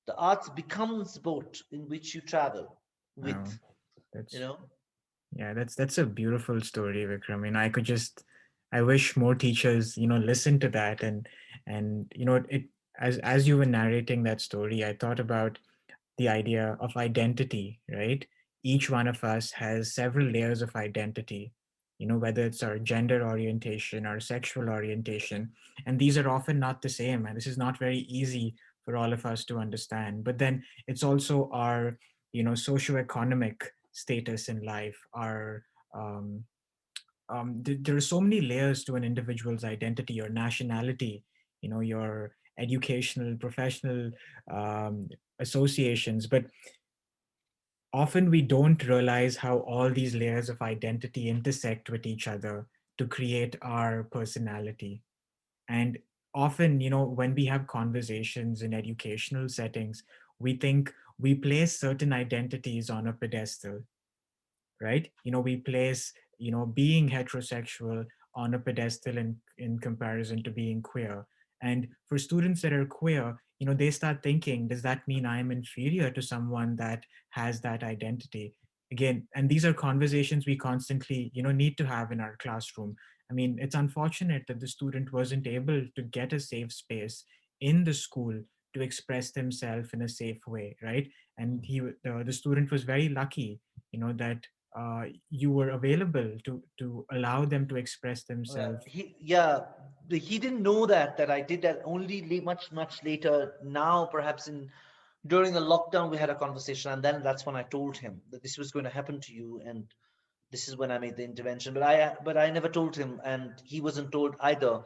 The arts becomes the boat in which you travel Wow. with. You That's know, Yeah, that's a beautiful story, Vikram. I could just, I wish more teachers, listen to that, and it, as you were narrating that story, I thought about the idea of identity, right? Each one of us has several layers of identity, whether it's our gender orientation, our sexual orientation, and these are often not the same, and this is not very easy for all of us to understand. But then it's also our, socioeconomic status in life, our um, there are so many layers to an individual's identity, your nationality, your educational, professional um, associations. But often we don't realize how all these layers of identity intersect with each other to create our personality. And often, when we have conversations in educational settings, we think we place certain identities on a pedestal, right? We place, being heterosexual on a pedestal in comparison to being queer. And for students that are queer, they start thinking, does that mean I am inferior to someone that has that identity? Again, and these are conversations we constantly, need to have in our classroom. I mean, it's unfortunate that the student wasn't able to get a safe space in the school to express themselves in a safe way, right? And the student was very lucky, that you were available to allow them to express themselves. he didn't know that I did that only much later. Now, perhaps in during the lockdown, we had a conversation, and then that's when I told him that this was going to happen to you, and this is when I made the intervention. But I never told him, and he wasn't told either.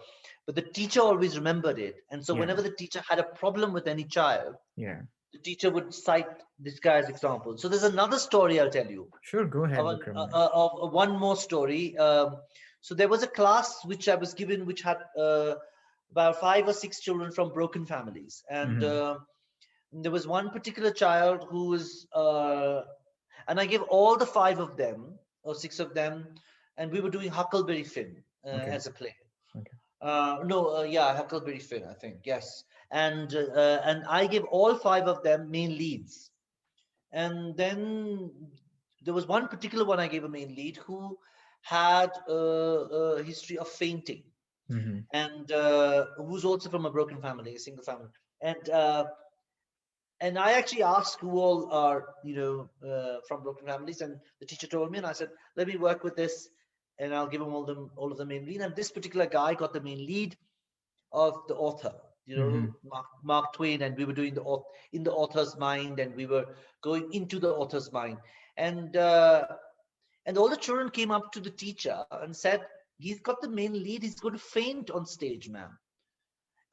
But the teacher always remembered it, and so Yeah, whenever the teacher had a problem with any child, yeah. the teacher would cite this guy as example. So there's another story I'll tell you Sure, go ahead, of, Vikram. one more story. So there was a class which I was given, which had about 5 or 6 children from broken families, and Mm-hmm. there was one particular child who was, and I gave all the 5 of them or 6 of them, and we were doing Huckleberry Finn Okay, as a play. okay. No, yeah, Huckleberry Finn, I think, yes. And I gave all 5 of them main leads, and then there was one particular one I gave a main lead who had a history of fainting, Mm-hmm. and who's also from a broken family, a single family. And I actually asked who all are, from broken families, and the teacher told me, and I said, let me work with this, and I'll give them all of the main lead. And this particular guy got the main lead of the author, Mm-hmm. Mark Twain, and we were doing in the author's mind, and we were going into the author's mind, and all the children came up to the teacher and said, "He's got the main lead. He's going to faint on stage, ma'am."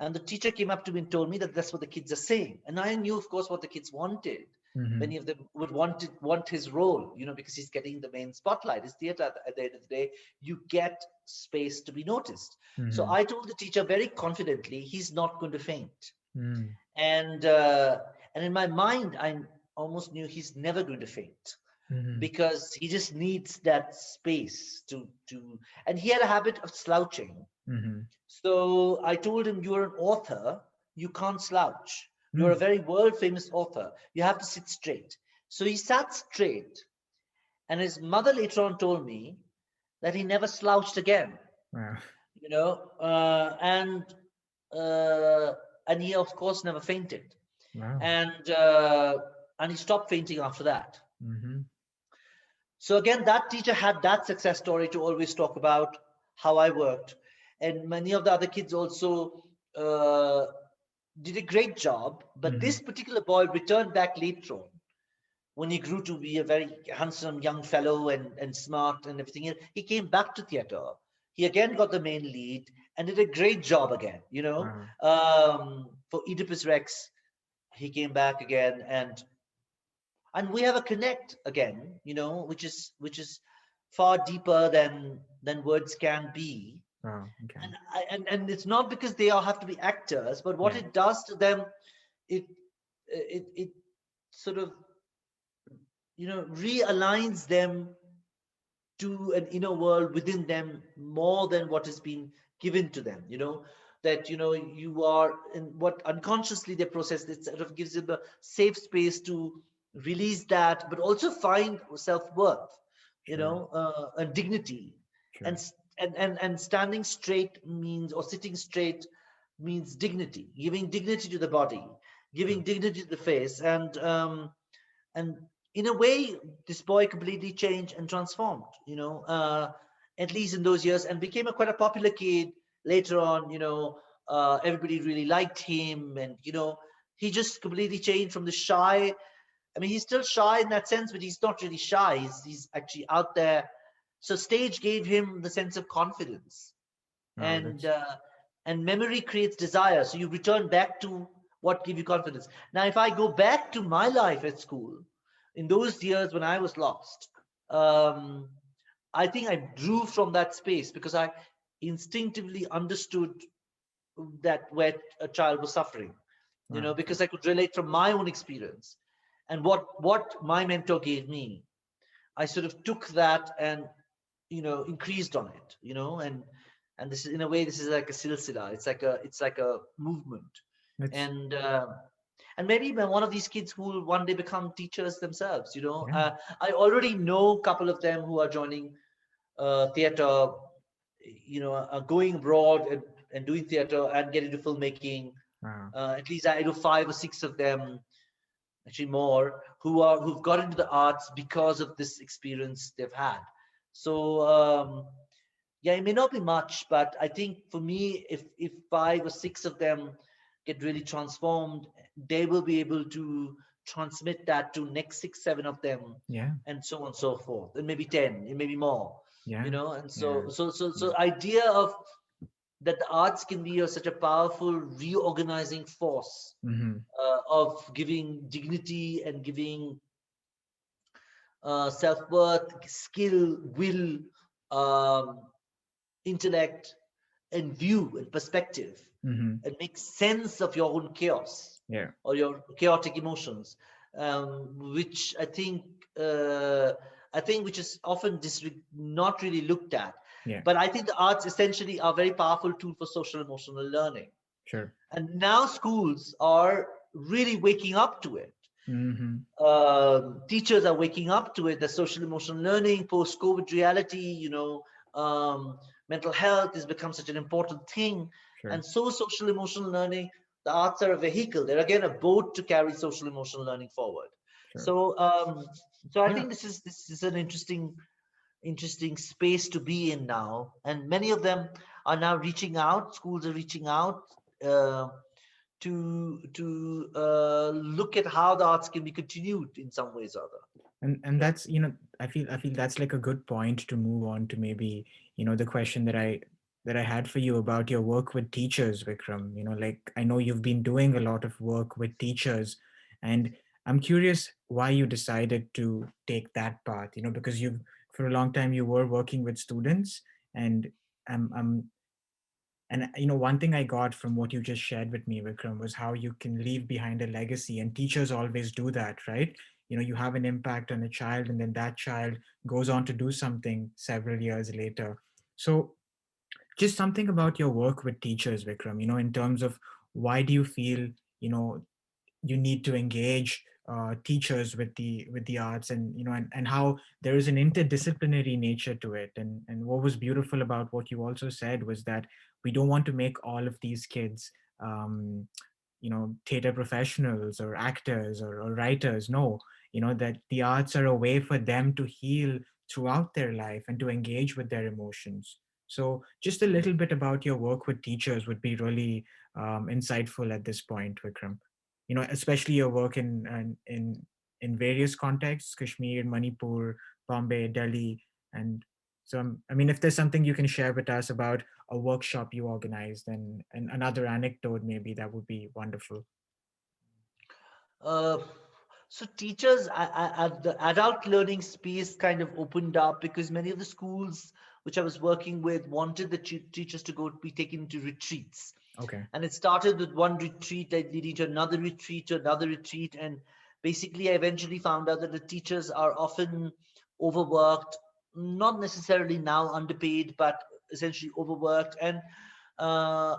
And the teacher came up to me and told me that that's what the kids are saying. And I knew, of course, what the kids wanted. Mm-hmm. Many of them would want his role, because he's getting the main spotlight. It's theater at the end of the day. You get space to be noticed. So Mm-hmm. I told the teacher very confidently, he's not going to faint. Mm-hmm. And uh, and in my mind, I almost knew he's never going to faint Mm-hmm. because he just needs that space to. And he had a habit of slouching, Mm-hmm. so I told him, "You're an author. You can't slouch. You're Mm. a very world famous author. You have to sit straight." So he sat straight. And his mother later on told me that he never slouched again, Wow. you know, uh, and uh, and he, of course, never fainted. Wow. And, uh, and he stopped fainting after that. Mm-hmm. So again, that teacher had that success story to always talk about how I worked. And many of the other kids also uh, did a great job. But Mm-hmm. this particular boy returned back later on when he grew to be a very handsome young fellow and smart and everything. He came back to theater. He again got the main lead and did a great job again. Wow. For Oedipus Rex, he came back again, and we have a connect again, which is far deeper than words can be. Wow. Okay. And it's not because they all have to be actors, but what Yeah. it does to them, it sort of, realigns them to an inner world within them more than what has been given to them. That you are in what unconsciously they process. It sort of gives them a safe space to release that, but also find self-worth, Sure. and dignity. and Sure. s- and standing straight means, or sitting straight means dignity, giving dignity to the body, giving True. dignity to the face. And in a way, this boy completely changed and transformed, at least in those years, and became a quite a popular kid later on. Everybody really liked him, and he just completely changed from the shy. I mean, he's still shy in that sense, but he's not really shy. He's actually out there. So stage gave him the sense of confidence, Wow. and That's uh, and memory creates desire. So you return back to what give you confidence. Now, if I go back to my life at school, in those years when I was lost, um, I think I drew from that space because I instinctively understood that where a child was suffering, wow. because I could relate from my own experience, and what my mentor gave me. I sort of took that and increased on it, and this is, in a way, this is like a silsila. It's like a movement. That's And uh, and maybe when one of these kids who will one day become teachers themselves. yeah. I already know a couple of them who are joining theater, are going abroad and doing theater and getting into filmmaking. Wow. At least I know five or six of them, actually more, who've got into the arts because of this experience they've had. So yeah, it may not be much, but I think for me, if five or six of them get really transformed, they will be able to transmit that to next six, seven of them, Yeah. and so on and so forth, and maybe 10, and maybe more. Yeah. And Yeah. so Yeah. idea of that the arts can be such a powerful reorganizing force, Mm-hmm. of giving dignity and giving self-worth, skill, will, um, intellect, and view and perspective, Mm-hmm. and make sense of your own chaos Yeah. or your chaotic emotions, which uh, I think which is often not really looked at. Yeah. But I think the arts essentially are a very powerful tool for social emotional learning, Sure. and now schools are really waking up to it. Mm-hmm. Teachers are waking up to it. The social emotional learning, post COVID reality, mental health has become such an important thing. Sure. And so, social emotional learning, the arts are a vehicle. They're again a boat to carry social emotional learning forward. Sure. So I Yeah. think this is an interesting space to be in now, and many of them are now reaching out. Schools are reaching out. Uh, to look at how the arts can be continued in some ways or other. And that's, I feel that's like a good point to move on to maybe, the question that I had for you about your work with teachers, Vikram. Like, I know you've been doing a lot of work with teachers, and I'm curious why you decided to take that path, because you've for a long time you were working with students. And I'm and one thing I got from what you just shared with me, Vikram, was how you can leave behind a legacy, and teachers always do that, right? You have an impact on a child, and then that child goes on to do something several years later. So, just something about your work with teachers, Vikram. In terms of why do you feel you know you need to engage teachers with the arts, and and how there is an interdisciplinary nature to it. And what was beautiful about what you also said was that we don't want to make all of these kids theater professionals or actors or writers. No, that the arts are a way for them to heal throughout their life and to engage with their emotions. So just a little bit about your work with teachers would be really insightful at this point, Vikram. Especially your work in various contexts: Kashmir, Manipur, Bombay, Delhi. And so I mean, if there's something you can share with us about a workshop you organized, and another anecdote, maybe that would be wonderful. Uh, so teachers, the adult learning space kind of opened up because many of the schools which I was working with wanted the teachers to go be taken into retreats. Okay. And it started with one retreat leading to another retreat. And basically, I eventually found out that the teachers are often overworked, not necessarily now underpaid, but essentially overworked, and uh,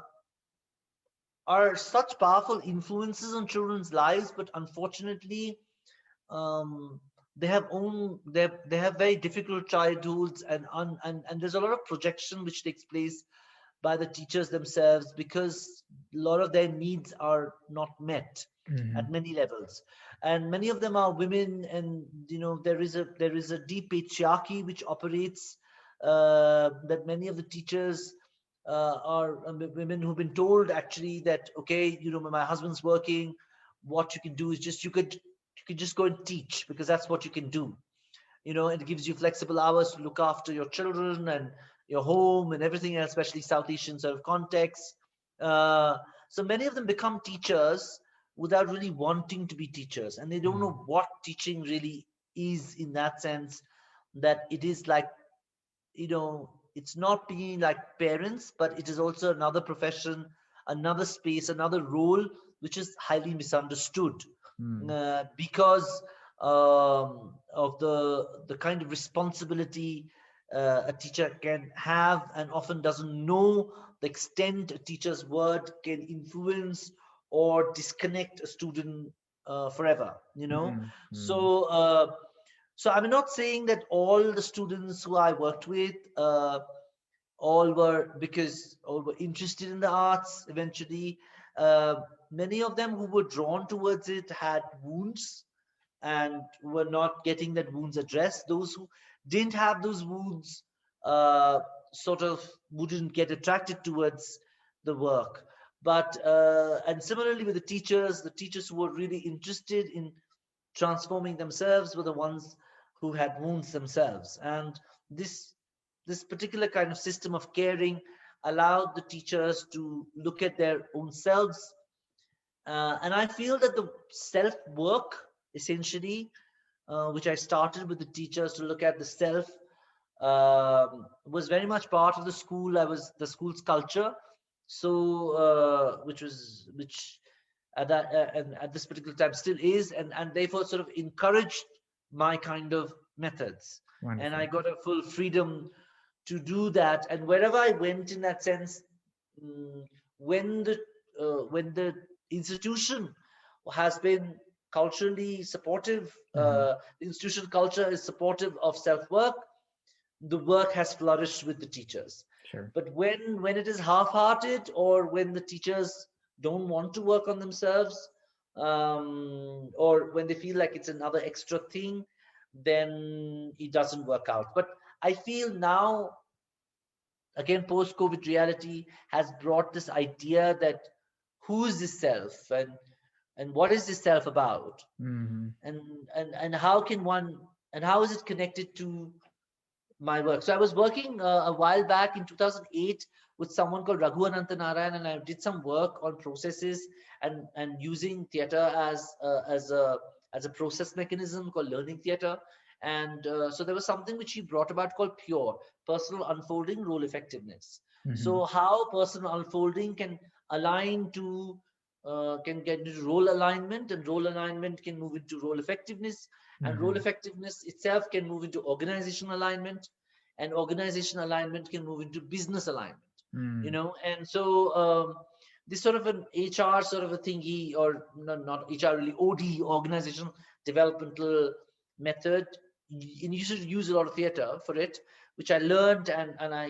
are such powerful influences on children's lives. But unfortunately, um, they have very difficult childhoods, and there's a lot of projection which takes place by the teachers themselves, because a lot of their needs are not met Mm-hmm. at many levels, and many of them are women. And there is a deep patriarchy which operates, that many of the teachers are women who've been told actually that, okay, my husband's working, what you can do is just you could just go and teach, because that's what you can do. It gives you flexible hours to look after your children and your home and everything else, especially South Asian sort of context. uh, so many of them become teachers without really wanting to be teachers, and they don't Mm-hmm. know what teaching really is, in that sense that it is like, it's not being like parents, but it is also another profession, another space, another role, which is highly misunderstood, because of the kind of responsibility a teacher can have, and often doesn't know the extent a teacher's word can influence or disconnect a student forever. Mm-hmm. So I'm not saying that all the students who I worked with all were interested in the arts eventually. Uh, Many of them who were drawn towards it had wounds and were not getting that wounds addressed. Those who didn't have those wounds uh, sort of wouldn't get attracted towards the work. But and similarly with the teachers who were really interested in transforming themselves were the ones who had wounds themselves. And this this particular kind of system of caring allowed the teachers to look at their own selves. And I feel that the self work, essentially, which I started with the teachers to look at the self, was very much part of the school. I was the school's culture, so which at that and at this particular time still is, and therefore sort of encouraged my kind of methods, and I Wonderful. got a full freedom to do that. And wherever I went, in that sense, mm, when the institution has been culturally supportive, Mm-hmm. the institutional culture is supportive of self work, the work has flourished with the teachers. Sure. But when it is half-hearted, or when the teachers don't want to work on themselves, or when they feel like it's another extra thing, then it doesn't work out. But I feel now, again, post-COVID reality has brought this idea that who is this self, and what is this self about, Mm-hmm. and and how can one, and how is it connected to my work. So I was working a while back in 2008 with someone called Raghu Anantanarayan, and I did some work on processes and using theater as a process mechanism called learning theater. And so there was something which he brought about called pure personal unfolding role effectiveness. Mm-hmm. So how personal unfolding can align to can get into role alignment, and role alignment can move into role effectiveness, and role Mm-hmm. effectiveness itself can move into organizational alignment, and organizational alignment can move into business alignment. Mm-hmm. And so this sort of an HR sort of a thingy, or not HR really, OD, organizational developmental method, and you should use a lot of theater for it, which I learned,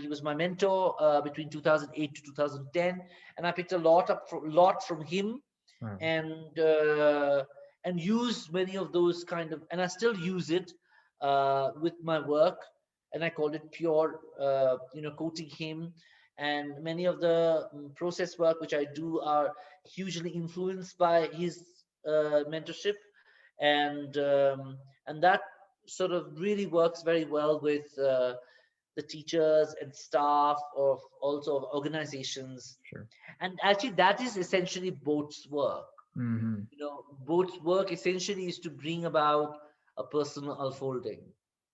he was my mentor between 2008 to 2010, and I picked a lot from him, Wow. and use many of those kind of, and I still use it with my work, and I called it pure, quoting him. And many of the process work which I do are hugely influenced by his mentorship, and that sort of really works very well with the teachers and staff of also of organizations. Sure. And actually, that is essentially both's work. Mm-hmm. Both's work essentially is to bring about a personal unfolding.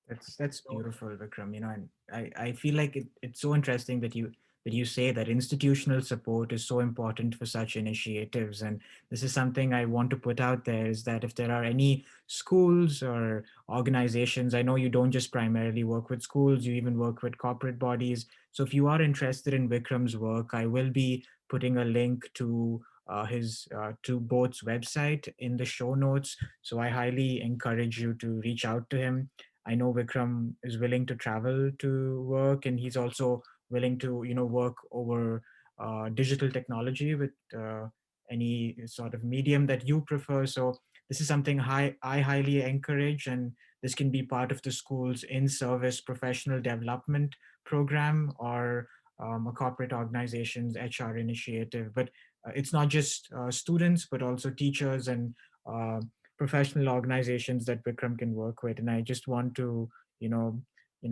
That's So, beautiful, Vikram. And I feel like it's so interesting that you say that institutional support is so important for such initiatives. And this is something I want to put out there, is that if there are any schools or organizations, I know you don't just primarily work with schools, you even work with corporate bodies. So if you are interested in Vikram's work, I will be putting a link to his to both's website in the show notes. So I highly encourage you to reach out to him. I know Vikram is willing to travel to work, and he's also willing to, work over digital technology with any sort of medium that you prefer. So this is something I highly encourage, and this can be part of the school's in-service professional development program, or a corporate organization's HR initiative. But it's not just students, but also teachers and uh, professional organizations that Vikram can work with. And I just want to, you know,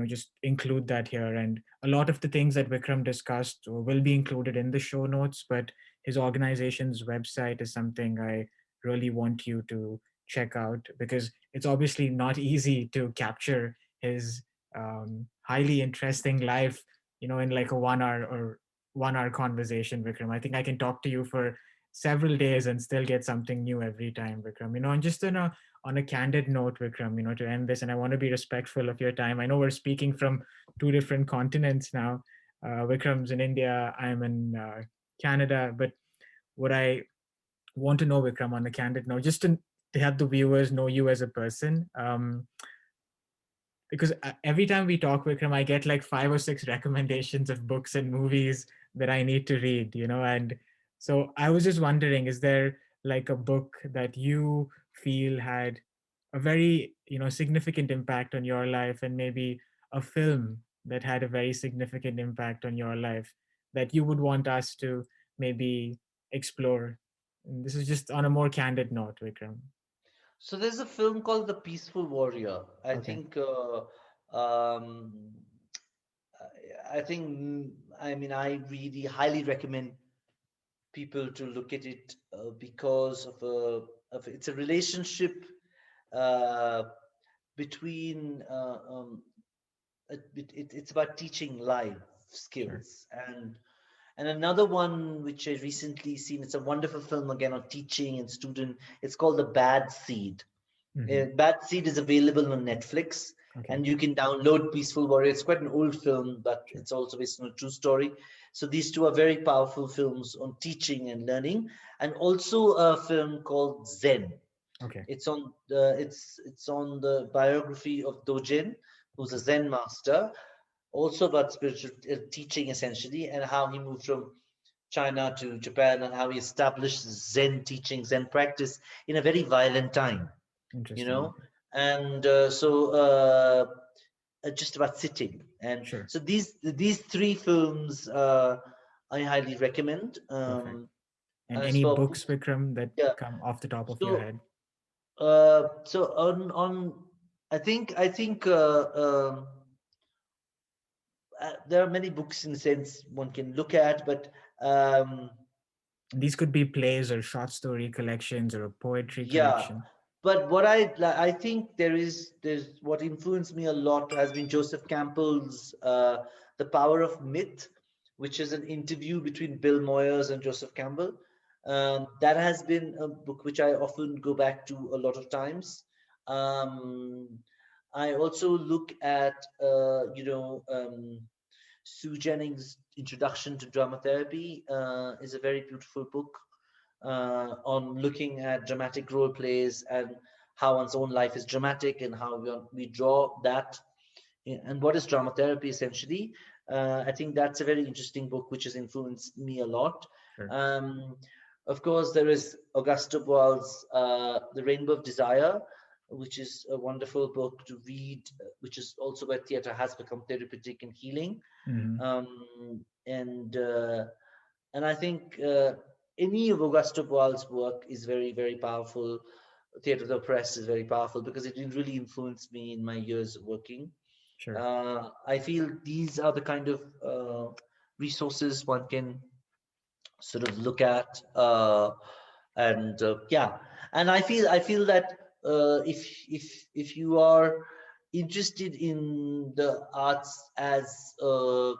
just include that here. And a lot of the things that Vikram discussed will be included in the show notes, but his organization's website is something I really want you to check out, because it's obviously not easy to capture his highly interesting life, in like a 1 hour or 1 hour conversation, Vikram. I think I can talk to you for several days and still get something new every time, Vikram. And just on a candid note, Vikram, to end this, and I want to be respectful of your time. I know we're speaking from two different continents now. Vikram's in India, I'm in Canada. But what I want to know, Vikram, on a candid note, just to have the viewers know you as a person, because every time we talk, Vikram, I get like 5 or 6 recommendations of books and movies that I need to read, and so I was just wondering, is there like a book that you feel had a very, significant impact on your life, and maybe a film that had a very significant impact on your life that you would want us to maybe explore? And this is just on a more candid note, Vikram. so there's a film called The Peaceful Warrior. I Okay, think, I think, I mean, I really highly recommend people to look at it because of it's a relationship uh, between it's about teaching life sure. skills. And another one which I recently seen, it's a wonderful film again on teaching and student. It's called The Bad Seed. Hmm. Bad Seed is available on Netflix, Okay, and you can download Peaceful Warrior. It's quite an old film, but sure. it's also based on a true story. So these two are very powerful films on teaching and learning, and also a film called Zen. Okay, It's on the biography of Dogen, who's a okay. Zen master, also about spiritual teaching essentially, and how he moved from China to Japan, and how he established Zen teaching, Zen practice in a very violent time, you Interesting. know, Okay. and just about sitting. And Sure. so these three films I highly recommend. Perfect. And As any for books, books, Vikram, that yeah. come off the top of your So head? on I think there are many books in the sense one can look at, but um, And these could be plays or short story collections or a poetry yeah, collection. but I think there's what influenced me a lot has been Joseph Campbell's The Power of Myth, which is an interview between Bill Moyers and Joseph Campbell. That has been a book which I often go back to a lot of times. Um, I also look at Sue Jennings' Introduction to Drama Therapy is a very beautiful book on looking at dramatic role plays and how one's own life is dramatic and how we draw that and what is drama therapy essentially. I think that's a very interesting book which has influenced me a lot. Sure. Um, of course, there is Augusto Boal's The Rainbow of Desire, which is a wonderful book to read, which is also where theater has become therapeutic and healing. Hmm. Um, and and I think any of Augusto Boal's work is very, very powerful. Theatre of the Oppressed is very powerful because it really influenced me in my years of working. Sure. I feel these are the kind of resources one can sort of look at, and yeah, and I feel that if you are interested in the arts as a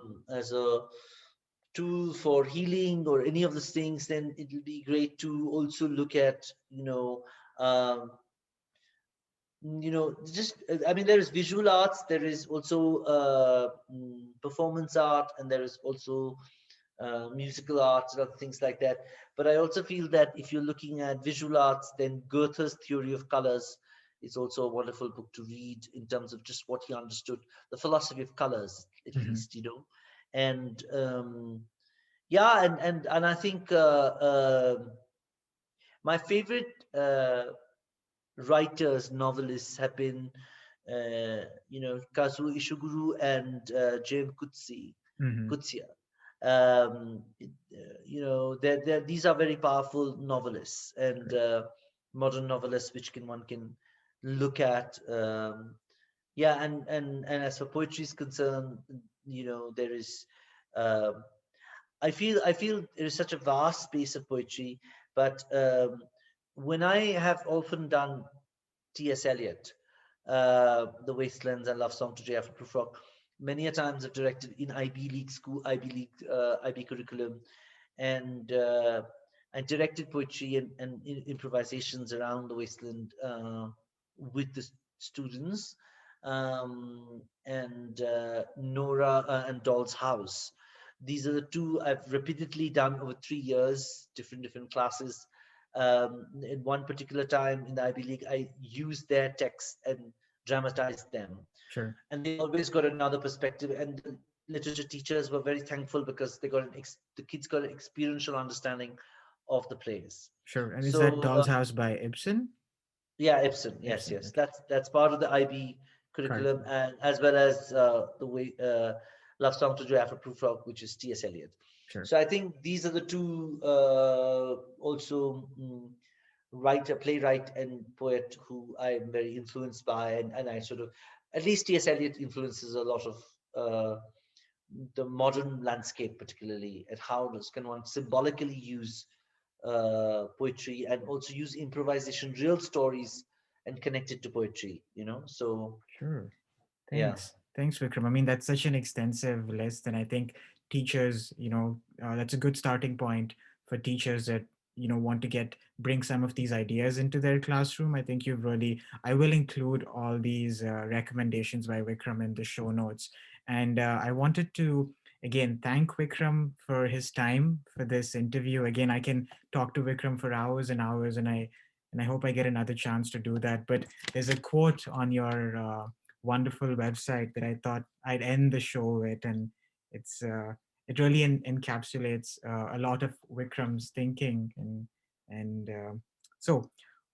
tool for healing or any of those things, then it will be great to also look at, um, just I mean, there is visual arts, there is also performance art, and there is also musical arts and other things like that. But I also feel that if you're looking at visual arts, then Goethe's Theory of Colors is also a wonderful book to read in terms of just what he understood, the philosophy of colors, at Hmm. least, and yeah, and I think my favorite writers, novelists have been, Kazuo Ishiguro and James Hmm. Kutsia. These are very powerful novelists and modern novelists, which can one can look at. Yeah, and as for poetry is concerned, there is. Um I feel there is such a vast space of poetry, but when I have often done T.S. Eliot, The Wastelands and Love Song to J. After Prufrock. Many a times I've directed in IB League school, IB curriculum, and I directed poetry and improvisations around the Wasteland with the students, and Nora and Doll's House. These are the two I've repeatedly done over 3 years, different classes. In one particular time in the Ivy League, I used their texts and dramatized them, Sure. and they always got another perspective. And the literature teachers were very thankful because the kids got an experiential understanding of the plays. Sure. And is that So Doll's House by Ibsen? yeah, Epson. Yes, Ibsen. yes. Okay. That's part of the IB curriculum, Curriculum. and as well as the way Love Song to Joy After Proof Rock, which is T.S. Eliot. Sure. So I think these are the two also writer, playwright, and poet who I am very influenced by, and I sort of, at least T.S. Eliot influences a lot of the modern landscape, particularly, and how does can one symbolically use poetry and also use improvisation, real stories, and connect it to poetry. So Sure. yeah. Thanks. Thanks, Vikram. I mean, that's such an extensive list. And I think teachers, that's a good starting point for teachers that, want to bring some of these ideas into their classroom. I think I will include all these recommendations by Vikram in the show notes. And I wanted to, again, thank Vikram for his time for this interview. Again, I can talk to Vikram for hours and hours, and I hope I get another chance to do that. But there's a quote on your wonderful website that I thought I'd end the show with, and it really encapsulates a lot of Vikram's thinking, and so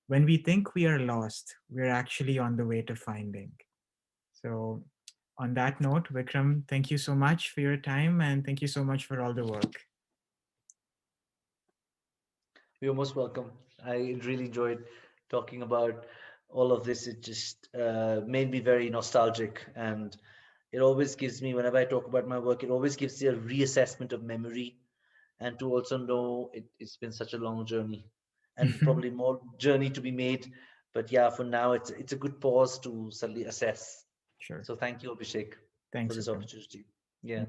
when we think we are lost, we're actually on the way to finding. So on that note, Vikram, thank you so much for your time, and thank you so much for all the work. You're most welcome. I really enjoyed talking about all of this. It just made me very nostalgic, and it always gives me, whenever I talk about my work, it always gives you a reassessment of memory, and to also know it's been such a long journey, and probably more journey to be made. But yeah, for now, it's a good pause to suddenly assess. Sure. So thank you, Abhishek, for Thanks, this Vikram. opportunity. Yeah.